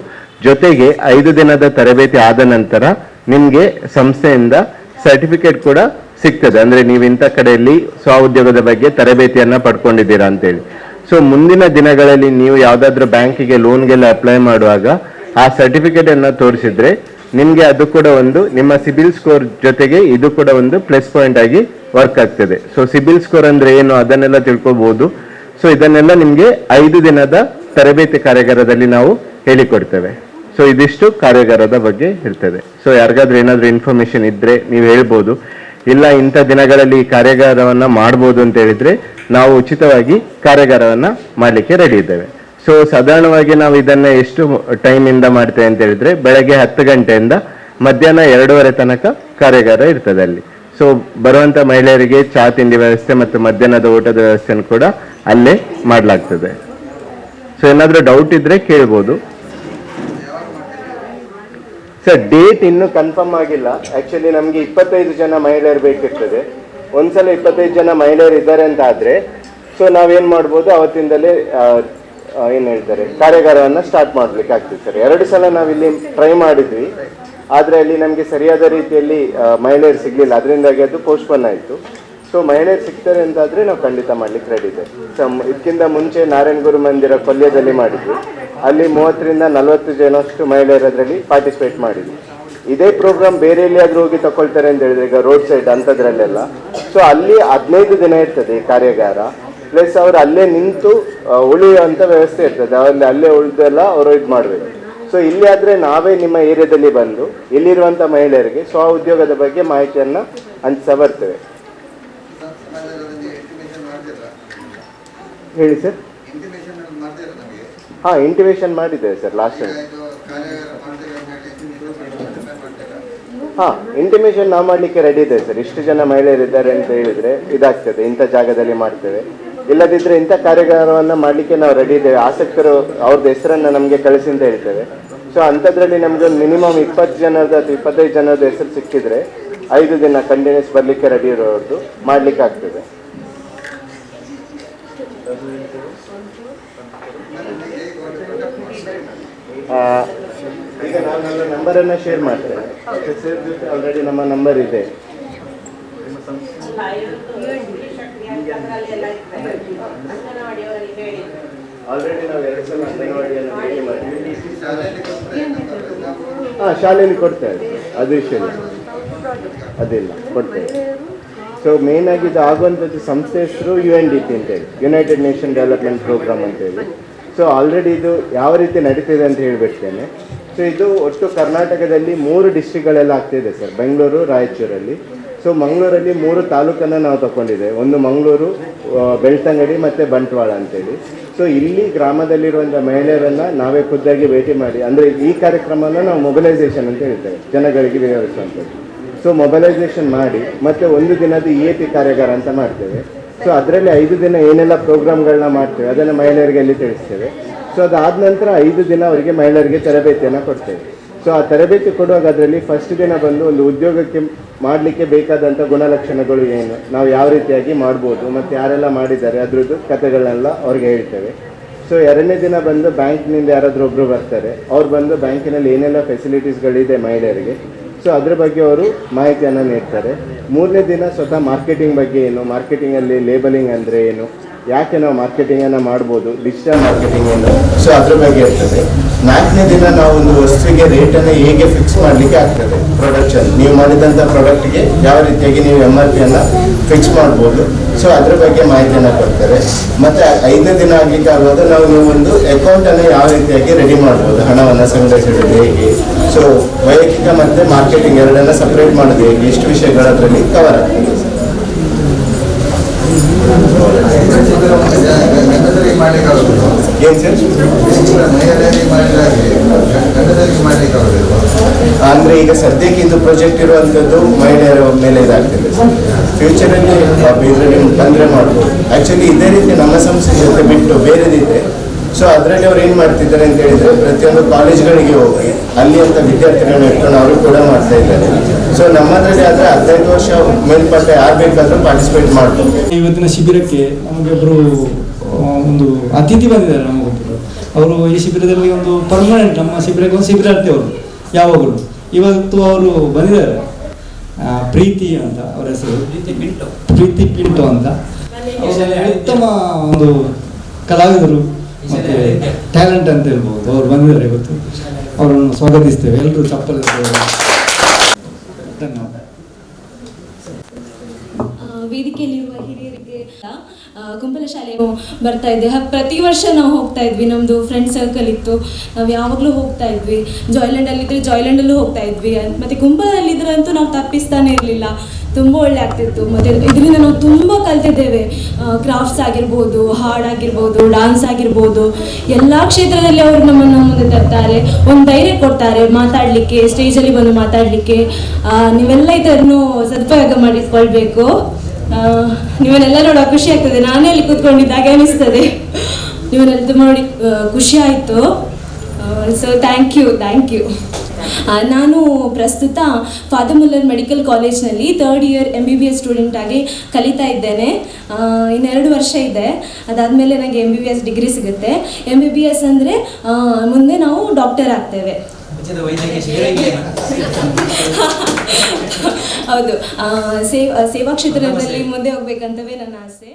ಜೊತೆಗೆ 5 ದಿನದ ತರಬೇತಿ ಆದ ನಂತರ ನಿಮ್ಗೆ ಸಂಸ್ಥೆಯಿಂದ ಸರ್ಟಿಫಿಕೇಟ್ ಕೂಡ ಸಿಗ್ತದೆ. ಅಂದ್ರೆ ನೀವು ಇಂಥ ಕಡೆಯಲ್ಲಿ ಸ್ವ ಉದ್ಯೋಗದ ಬಗ್ಗೆ ತರಬೇತಿಯನ್ನ ಪಡ್ಕೊಂಡಿದ್ದೀರಾ ಅಂತೇಳಿ. ಸೊ ಮುಂದಿನ ದಿನಗಳಲ್ಲಿ ನೀವು ಯಾವ್ದಾದ್ರು ಬ್ಯಾಂಕಿಗೆ ಲೋನ್ಗೆಲ್ಲ ಅಪ್ಲೈ ಮಾಡುವಾಗ ಆ ಸರ್ಟಿಫಿಕೇಟ್ ಅನ್ನ ತೋರಿಸಿದ್ರೆ ನಿಮ್ಗೆ ಅದು ಕೂಡ ಒಂದು ನಿಮ್ಮ ಸಿಬಿಲ್ ಸ್ಕೋರ್ ಜೊತೆಗೆ ಇದು ಕೂಡ ಒಂದು ಪ್ಲಸ್ ಪಾಯಿಂಟ್ ಆಗಿ ವರ್ಕ್ ಆಗ್ತದೆ. ಸೊ ಸಿಬಿಲ್ ಸ್ಕೋರ್ ಅಂದ್ರೆ ಏನು ಅದನ್ನೆಲ್ಲ ತಿಳ್ಕೊಬಹುದು. ಸೊ ಇದನ್ನೆಲ್ಲ ನಿಮ್ಗೆ 5 ದಿನದ ತರಬೇತಿ ಕಾರ್ಯಾಗಾರದಲ್ಲಿ ನಾವು ಹೇಳಿಕೊಡ್ತೇವೆ. ಸೊ ಇದಿಷ್ಟು ಕಾರ್ಯಾಗಾರದ ಬಗ್ಗೆ ಇರ್ತದೆ. ಸೊ ಯಾರಿಗಾದ್ರೂ ಏನಾದರೂ ಇನ್ಫಾರ್ಮೇಶನ್ ಇದ್ರೆ ನೀವು ಹೇಳ್ಬೋದು, ಇಲ್ಲ ಇಂಥ ದಿನಗಳಲ್ಲಿ ಈ ಕಾರ್ಯಾಗಾರವನ್ನ ಮಾಡ್ಬೋದು ಅಂತ ಹೇಳಿದ್ರೆ ನಾವು ಉಚಿತವಾಗಿ ಕಾರ್ಯಾಗಾರವನ್ನ ಮಾಡಲಿಕ್ಕೆ ರೆಡಿ ಇದ್ದೇವೆ. ಸೊ ಸಾಧಾರಣವಾಗಿ ನಾವು ಇದನ್ನ ಎಷ್ಟು ಟೈಮಿಂದ ಮಾಡ್ತೇವೆ ಅಂತ ಹೇಳಿದ್ರೆ ಬೆಳಗ್ಗೆ 10 ಗಂಟೆಯಿಂದ ಮಧ್ಯಾಹ್ನ 2:30 ತನಕ ಕಾರ್ಯಾಗಾರ ಇರ್ತದೆ ಅಲ್ಲಿ. ಸೊ ಬರುವಂತ ಮಹಿಳೆಯರಿಗೆ ಚಹಾ ತಿಂಡಿ ವ್ಯವಸ್ಥೆ ಮತ್ತು ಮಧ್ಯಾಹ್ನದ ಊಟದ ವ್ಯವಸ್ಥೆಯನ್ನು ಕೂಡ ಅಲ್ಲೇ ಮಾಡಲಾಗ್ತದೆ. ಸೊ ಏನಾದರೂ ಡೌಟ್ ಇದ್ರೆ ಕೇಳ್ಬೋದು. ಸರ್ ಡೇಟ್ ಇನ್ನೂ ಕನ್ಫರ್ಮ್ ಆಗಿಲ್ಲ. ಆಕ್ಚುಲಿ ನಮಗೆ 25 ಜನ ಮಹಿಳೆಯರು ಬೇಕಿರ್ತದೆ. ಒಂದ್ಸಲ 25 ಜನ ಮಹಿಳೆಯರು ಇದ್ದಾರೆ ಅಂತ ಆದ್ರೆ ಸೊ ನಾವೇನ್ ಮಾಡ್ಬೋದು, ಅವತ್ತಿಂದಲೇ ಏನ್ ಹೇಳ್ತಾರೆ ಕಾರ್ಯಾಗಾರವನ್ನ ಸ್ಟಾರ್ಟ್ ಮಾಡ್ಲಿಕ್ಕೆ ಆಗ್ತದೆ ಸರ್. 2 ಸಲ ನಾವಿಲ್ಲಿ ಟ್ರೈ ಮಾಡಿದ್ವಿ, ಆದ್ರೆ ಅಲ್ಲಿ ನಮಗೆ ಸರಿಯಾದ ರೀತಿಯಲ್ಲಿ ಮಹಿಳೆಯರು ಸಿಗ್ಲಿಲ್ಲ, ಅದರಿಂದಾಗಿ ಅದು ಪೋಸ್ಟ್ಪೋನ್ ಆಯಿತು. ಸೊ ಮಹಿಳೆಯರು ಸಿಗ್ತಾರೆ ಅಂತಾದ್ರೆ ನಾವು ಖಂಡಿತ ಮಾಡ್ಲಿಕ್ಕೆ ರೆಡಿ ಇದೆ. ಸೊ ಇದಕ್ಕಿಂತ ಮುಂಚೆ ನಾರಾಯಣ ಗುರು ಮಂದಿರ ಕೊಲ್ಯದಲ್ಲಿ ಮಾಡಿದ್ವಿ, ಅಲ್ಲಿ 30ರಿಂದ 40 ಜನಷ್ಟು ಮಹಿಳೆಯರು ಅದರಲ್ಲಿ ಪಾರ್ಟಿಸಿಪೇಟ್ ಮಾಡಿದ್ವಿ. ಇದೇ ಪ್ರೋಗ್ರಾಮ್ ಬೇರೆ ಎಲ್ಲಿಯಾದ್ರೂ ಹೋಗಿ ತಗೊಳ್ತಾರೆ ಅಂತ ಹೇಳಿದ್ರೆ ಈಗ ರೋಡ್ ಸೈಡ್ ಅಂಥದ್ರಲ್ಲೆಲ್ಲ, ಸೊ ಅಲ್ಲಿ 15 ದಿನ ಇರ್ತದೆ ಈ ಕಾರ್ಯಾಗಾರ. ಪ್ಲಸ್ ಅವ್ರು ಅಲ್ಲೇ ನಿಂತು ಉಳಿಯುವಂಥ ವ್ಯವಸ್ಥೆ ಇರ್ತದೆ, ಅವರಲ್ಲಿ ಅಲ್ಲೇ ಉಳಿದೆಲ್ಲ ಅವರು ಇದು ಮಾಡಬೇಕು. ಸೊ ಇಲ್ಲಿ ಆದ್ರೆ ನಾವೇ ನಿಮ್ಮ ಏರಿಯಾದಲ್ಲಿ ಬಂದು ಇಲ್ಲಿರುವಂಥ ಮಹಿಳೆಯರಿಗೆ ಸ್ವ ಉದ್ಯೋಗದ ಬಗ್ಗೆ ಮಾಹಿತಿಯನ್ನ ಹಂಚ್ತಾ ಬರ್ತೇವೆ. ಹೇಳಿ ಸರ್. ಹಾ, ಇಂಟಿಮೇಷನ್ ಮಾಡಿದ್ದೇವೆ ಸರ್ ಲಾಸ್ಟ್ ಟೈಮ್. ಹಾ, ಇಂಟಿಮೇಷನ್ ನಾವು ಮಾಡ್ಲಿಕ್ಕೆ ರೆಡಿ ಇದೆ ಸರ್. ಇಷ್ಟು ಜನ ಮಹಿಳೆಯರಿದ್ದಾರೆ ಅಂತ ಹೇಳಿದ್ರೆ ಇದಾಗ್ತದೆ, ಇಂಥ ಜಾಗದಲ್ಲಿ ಮಾಡ್ತೇವೆ, ಇಲ್ಲದಿದ್ರೆ ಇಂಥ ಕಾರ್ಯಾಗಾರವನ್ನ ಮಾಡ್ಲಿಕ್ಕೆ ನಾವು ರೆಡಿ ಇದ್ದೇವೆ. ಆಸಕ್ತರು ಅವ್ರದ್ದು ಹೆಸರನ್ನ ನಮಗೆ ಕಳಿಸಿ ಅಂತ ಹೇಳ್ತೇವೆ. ಸೊ ಅಂಥದ್ರಲ್ಲಿ ನಮ್ಗೆ ಒಂದು ಮಿನಿಮಮ್ 20 ಜನದ ಅಥವಾ 25 ಜನದ ಹೆಸರು ಸಿಕ್ಕಿದ್ರೆ 5 ದಿನ ಕಂಟಿನ್ಯೂಸ್ ಬರ್ಲಿಕ್ಕೆ ರೆಡಿ ಇರೋರ್ದು ಮಾಡ್ಲಿಕ್ಕೆ ಆಗ್ತದೆ. ಈಗ ನಾನು ನನ್ನ ನಂಬರನ್ನ ಶೇರ್ ಮಾಡ್ತೇನೆ. ಆಲ್ರೆಡಿ ನಮ್ಮ ನಂಬರ್ ಇದೆ. ಆಲ್ರೆಡಿ ನಾವು 2 ಸಲ ಅಂಗನವಾಡಿಯನ್ನು ಭೇಟಿ ಮಾಡಿದ್ವಿ. ಹಾಂ, ಶಾಲೆಯಲ್ಲಿ ಕೊಡ್ತೇವೆ, ಅದು ವಿಷಯ ಅದಿಲ್ಲ, ಕೊಡ್ತೇವೆ. ಸೊ ಮೇನ್ ಆಗಿ ಇದು ಆಗುವಂಥದ್ದು ಸಂಸ್ಥೆ ಹೆಸರು UNDP ಅಂತೇಳಿ, ಯುನೈಟೆಡ್ ನೇಷನ್ ಡೆವಲಪ್ಮೆಂಟ್ ಪ್ರೋಗ್ರಾಮ್ ಅಂತೇಳಿ. ಸೊ ಆಲ್ರೆಡಿ ಇದು ಯಾವ ರೀತಿ ನಡೀತಿದೆ ಅಂತ ಹೇಳಿಬಿಡ್ತೇನೆ. ಸೊ ಇದು ಒಟ್ಟು ಕರ್ನಾಟಕದಲ್ಲಿ 3 ಡಿಸ್ಟ್ರಿಕ್ಗಳೆಲ್ಲ ಆಗ್ತಿದೆ ಸರ್, ಬೆಂಗಳೂರು, ರಾಯಚೂರಲ್ಲಿ. ಸೊ ಮಂಗಳೂರಲ್ಲಿ 3 ತಾಲೂಕನ್ನು ನಾವು ತಗೊಂಡಿದ್ದೇವೆ. ಒಂದು ಮಂಗಳೂರು, ಬೆಳ್ತಂಗಡಿ ಮತ್ತು ಬಂಟ್ವಾಳ ಅಂತೇಳಿ. ಸೊ ಇಲ್ಲಿ ಗ್ರಾಮದಲ್ಲಿರುವಂಥ ಮಹಿಳೆಯರನ್ನು ನಾವೇ ಖುದ್ದಾಗಿ ಭೇಟಿ ಮಾಡಿ, ಅಂದರೆ ಈ ಕಾರ್ಯಕ್ರಮನ ನಾವು ಮೊಬಿಲೈಸೇಷನ್ ಅಂತ ಹೇಳ್ತೇವೆ, ಜನಗಳಿಗೆ ವಿವರಿಸುವಂಥದ್ದು. ಸೊ ಮೊಬಿಲೈಸೇಷನ್ ಮಾಡಿ ಮತ್ತು 1 ದಿನದ EAP ಕಾರ್ಯಾಗಾರ ಅಂತ ಮಾಡ್ತೇವೆ. ಸೊ ಅದರಲ್ಲಿ 5 ದಿನ ಏನೆಲ್ಲ ಪ್ರೋಗ್ರಾಮ್ಗಳನ್ನ ಮಾಡ್ತೇವೆ ಅದನ್ನು ಮಹಿಳೆಯರಿಗೆ ಅಲ್ಲಿ ತಿಳಿಸ್ತೇವೆ. ಸೊ ಅದಾದ ನಂತರ 5 ದಿನ ಅವರಿಗೆ ಮಹಿಳೆಯರಿಗೆ ತರಬೇತಿಯನ್ನು ಕೊಡ್ತೇವೆ. ಸೊ ಆ ತರಬೇತಿ ಕೊಡುವಾಗ ಅದರಲ್ಲಿ ಫಸ್ಟ್ ದಿನ ಬಂದು ಒಂದು ಉದ್ಯೋಗಕ್ಕೆ ಮಾಡಲಿಕ್ಕೆ ಬೇಕಾದಂಥ ಗುಣಲಕ್ಷಣಗಳು ಏನು, ನಾವು ಯಾವ ರೀತಿಯಾಗಿ ಮಾಡ್ಬೋದು ಮತ್ತು ಯಾರೆಲ್ಲ ಮಾಡಿದ್ದಾರೆ ಅದರದ್ದು ಕಥೆಗಳನ್ನೆಲ್ಲ ಅವ್ರಿಗೆ ಹೇಳ್ತೇವೆ. ಸೊ 2ನೇ ದಿನ ಬಂದು ಬ್ಯಾಂಕ್ನಿಂದ ಯಾರಾದರೂ ಒಬ್ಬರು ಬರ್ತಾರೆ, ಅವ್ರು ಬಂದು ಬ್ಯಾಂಕಿನಲ್ಲಿ ಏನೆಲ್ಲ ಫೆಸಿಲಿಟೀಸ್ಗಳಿದೆ ಮಹಿಳೆಯರಿಗೆ, ಸೊ ಅದ್ರ ಬಗ್ಗೆ ಅವರು ಮಾಹಿತಿಯನ್ನು ನೀಡ್ತಾರೆ. 3ನೇ ದಿನ ಸ್ವತಃ ಮಾರ್ಕೆಟಿಂಗ್ ಬಗ್ಗೆ ಏನು, ಮಾರ್ಕೆಟಿಂಗಲ್ಲಿ ಲೇಬಲಿಂಗ್ ಅಂದರೆ ಏನು, ಯಾಕೆ ನಾವು ಮಾರ್ಕೆಟಿಂಗನ್ನು ಮಾಡ್ಬೋದು, ಡಿಜಿಟಲ್ ಮಾರ್ಕೆಟಿಂಗ್ ಏನು, ಸೊ ಅದ್ರ ಬಗ್ಗೆ ಇರ್ತದೆ. 4ನೇ ದಿನ ನಾವು ಒಂದು ವಸ್ತುವಿಗೆ ರೇಟನ್ನು ಹೇಗೆ ಫಿಕ್ಸ್ ಮಾಡಲಿಕ್ಕೆ ಆಗ್ತದೆ, ಪ್ರೊಡಕ್ಷನ್ ನೀವು ಮಾಡಿದಂಥ ಪ್ರಾಡಕ್ಟ್ಗೆ ಯಾವ ರೀತಿಯಾಗಿ ನೀವು MRPಯನ್ನು ಫಿಕ್ಸ್ ಮಾಡ್ಬೋದು, ಸೊ ಅದ್ರ ಬಗ್ಗೆ ಮಾಹಿತಿಯನ್ನು ಕೊಡ್ತಾರೆ. ಮತ್ತು 5ನೇ ದಿನ ಆಗಲಿಕ್ಕೆ ಆಗೋದು ನೀವು ಒಂದು ಅಕೌಂಟನ್ನು ಯಾವ ರೀತಿಯಾಗಿ ರೆಡಿ ಮಾಡ್ಬೋದು, ಹಣವನ್ನು ಸಂಗ್ರಹಿಸೋದು ಹೇಗೆ, ಸೊ ವೈಯಕ್ತಿಕ ಮತ್ತು ಮಾರ್ಕೆಟಿಂಗ್ ಎರಡನ್ನು ಸಪ್ರೇಟ್ ಮಾಡೋದು ಹೇಗೆ, ಇಷ್ಟು ವಿಷಯಗಳು ಅದರಲ್ಲಿ ಕವರ್ ಆಗ್ತದೆ. ಅಂದ್ರೆ ಈಗ ಸದ್ಯಕ್ಕೆ ಇದು ಪ್ರಾಜೆಕ್ಟ್ ಇರುವಂತದ್ದು ಮಹಿಳೆಯರ ಮೇಲೆ ಇದಾಗ್ತದೆ. ಫ್ಯೂಚರಲ್ಲಿ ಇದರಲ್ಲಿ ಬಂದ್ರೆ ಮಾಡ್ಬೋದು. ಆಕ್ಚುಲಿ ಇದೇ ರೀತಿ ನಮ್ಮ ಸಂಸ್ಥೆ ಜೊತೆ ಬಿಟ್ಟು ಬೇರೆದಿದೆ. ಸೊ ಅದರಲ್ಲಿ ಅವ್ರು ಏನು ಮಾಡ್ತಿದ್ದಾರೆ ಅಂತ ಹೇಳಿದ್ರೆ ಪ್ರತಿಯೊಂದು ಕಾಲೇಜ್ಗಳಿಗೆ ಹೋಗಿ ಅಲ್ಲಿ ಅಂತ ವಿದ್ಯಾರ್ಥಿಗಳನ್ನ ಇಟ್ಕೊಂಡು ಅವರು ಕೂಡ ಮಾಡ್ತಾ ಇದ್ದಾರೆ. ಸೊ ನಮ್ಮದ್ರಲ್ಲಿ ಆದರೆ 15 ವರ್ಷ ಮೇಲ್ಪಟ್ಟ ಯಾರು ಬೇಕಾದರೂ ಪಾರ್ಟಿಸಿಪೇಟ್ ಮಾಡ್ಬೋದು. ಇವತ್ತಿನ ಶಿಬಿರಕ್ಕೆ ನಮಗೊಬ್ಬರು ಒಂದು ಅತಿಥಿ ಬಂದಿದ್ದಾರೆ ನಮಗೊಬ್ಬರು. ಅವರು ಈ ಶಿಬಿರದಲ್ಲಿ ಒಂದು ಪರ್ಮನೆಂಟ್, ನಮ್ಮ ಶಿಬಿರಕ್ಕೆ ಒಂದು ಶಿಬಿರಾರ್ಥಿ ಅವರು ಯಾವಾಗಲೂ. ಇವತ್ತು ಅವರು ಬಂದಿದ್ದಾರೆ, ಪ್ರೀತಿ ಅಂತ ಅವರ ಹೆಸರು, ಪ್ರೀತಿ ಪಿಂಟೋ ಅಂತ. ಉತ್ತಮ ಒಂದು ಕಲಾವಿದರು ಮತ್ತು ಟ್ಯಾಲೆಂಟ್ ಅಂತ ಹೇಳ್ಬೋದು. ಅವ್ರು ಬಂದಿದ್ದಾರೆ ಇವತ್ತು, ಅವರನ್ನು ಸ್ವಾಗತಿಸ್ತೇವೆ. ಎಲ್ಲರೂ ಚಪ್ಪಲಿ ಧನ್ಯವಾದ. ವೇದಿಕೆಯಲ್ಲಿರುವ ಹಿರಿಯರಿಗೆ ಕುಂಪಲ ಶಾಲೆಗೆ ಬರ್ತಾ ಇದ್ದೆ. ಪ್ರತಿ ವರ್ಷ ನಾವು ಹೋಗ್ತಾ ಇದ್ವಿ, ನಮ್ಮದು ಫ್ರೆಂಡ್ ಸರ್ಕಲ್ ಇತ್ತು, ನಾವು ಯಾವಾಗಲೂ ಹೋಗ್ತಾ ಇದ್ವಿ. ಜಾಯ್ಲೆಂಡಲ್ಲಿದ್ದರೆ ಜಾಯ್ಲೆಂಡಲ್ಲೂ ಹೋಗ್ತಾ ಇದ್ವಿ, ಮತ್ತು ಕುಂಪಲದಲ್ಲಿದ್ದರೆ ಅಂತೂ ನಾವು ತಪ್ಪಿಸ್ತಾನೆ ಇರಲಿಲ್ಲ. ತುಂಬ ಒಳ್ಳೆ ಆಗ್ತಿತ್ತು. ಮತ್ತು ಇದರಿಂದ ನಾವು ತುಂಬ ಕಲ್ತಿದ್ದೇವೆ. ಕ್ರಾಫ್ಟ್ಸ್ ಆಗಿರ್ಬೋದು, ಹಾಡಾಗಿರ್ಬೋದು, ಡಾನ್ಸ್ ಆಗಿರ್ಬೋದು, ಎಲ್ಲ ಕ್ಷೇತ್ರದಲ್ಲಿ ಅವರು ನಮ್ಮನ್ನು ಮುಂದೆ ತರ್ತಾರೆ, ಒಂದು ಧೈರ್ಯ ಕೊಡ್ತಾರೆ ಮಾತಾಡಲಿಕ್ಕೆ, ಸ್ಟೇಜಲ್ಲಿ ಬಂದು ಮಾತಾಡಲಿಕ್ಕೆ. ನೀವೆಲ್ಲ ಇದನ್ನು ಸದುಪಯೋಗ ಮಾಡಿಕೊಳ್ಬೇಕು. ನೀವನ್ನೆಲ್ಲ ನೋಡೋ ಖುಷಿ ಆಗ್ತದೆ. ನಾನೇ ಅಲ್ಲಿ ಕೂತ್ಕೊಂಡಿದ್ದಾಗೆ ಅನಿಸ್ತದೆ. ನೀವನ್ನೆಲ್ಲ ನೋಡಿ ಖುಷಿ ಆಯಿತು. So thank you. ನಾನು ಪ್ರಸ್ತುತ ಫಾದರ್ ಮುಲ್ಲರ್ ಮೆಡಿಕಲ್ ಕಾಲೇಜ್ನಲ್ಲಿ 3rd ಇಯರ್ MBBS ಸ್ಟೂಡೆಂಟ್ ಆಗಿ ಕಲಿತಾ ಇದ್ದೇನೆ. ಇನ್ನು 2 ವರ್ಷ ಇದೆ. ಅದಾದಮೇಲೆ ನನಗೆ MBBS ಡಿಗ್ರಿ ಸಿಗುತ್ತೆ. MBBS ಅಂದರೆ ಮುಂದೆ ನಾವು ಡಾಕ್ಟರ್ ಆಗ್ತೇವೆ. ಹೌದು, ಸೇವಾ ಕ್ಷೇತ್ರದಲ್ಲಿ ಮುಂದೆ ಹೋಗ್ಬೇಕಂತವೇ ನನ್ನ ಆಸೆ.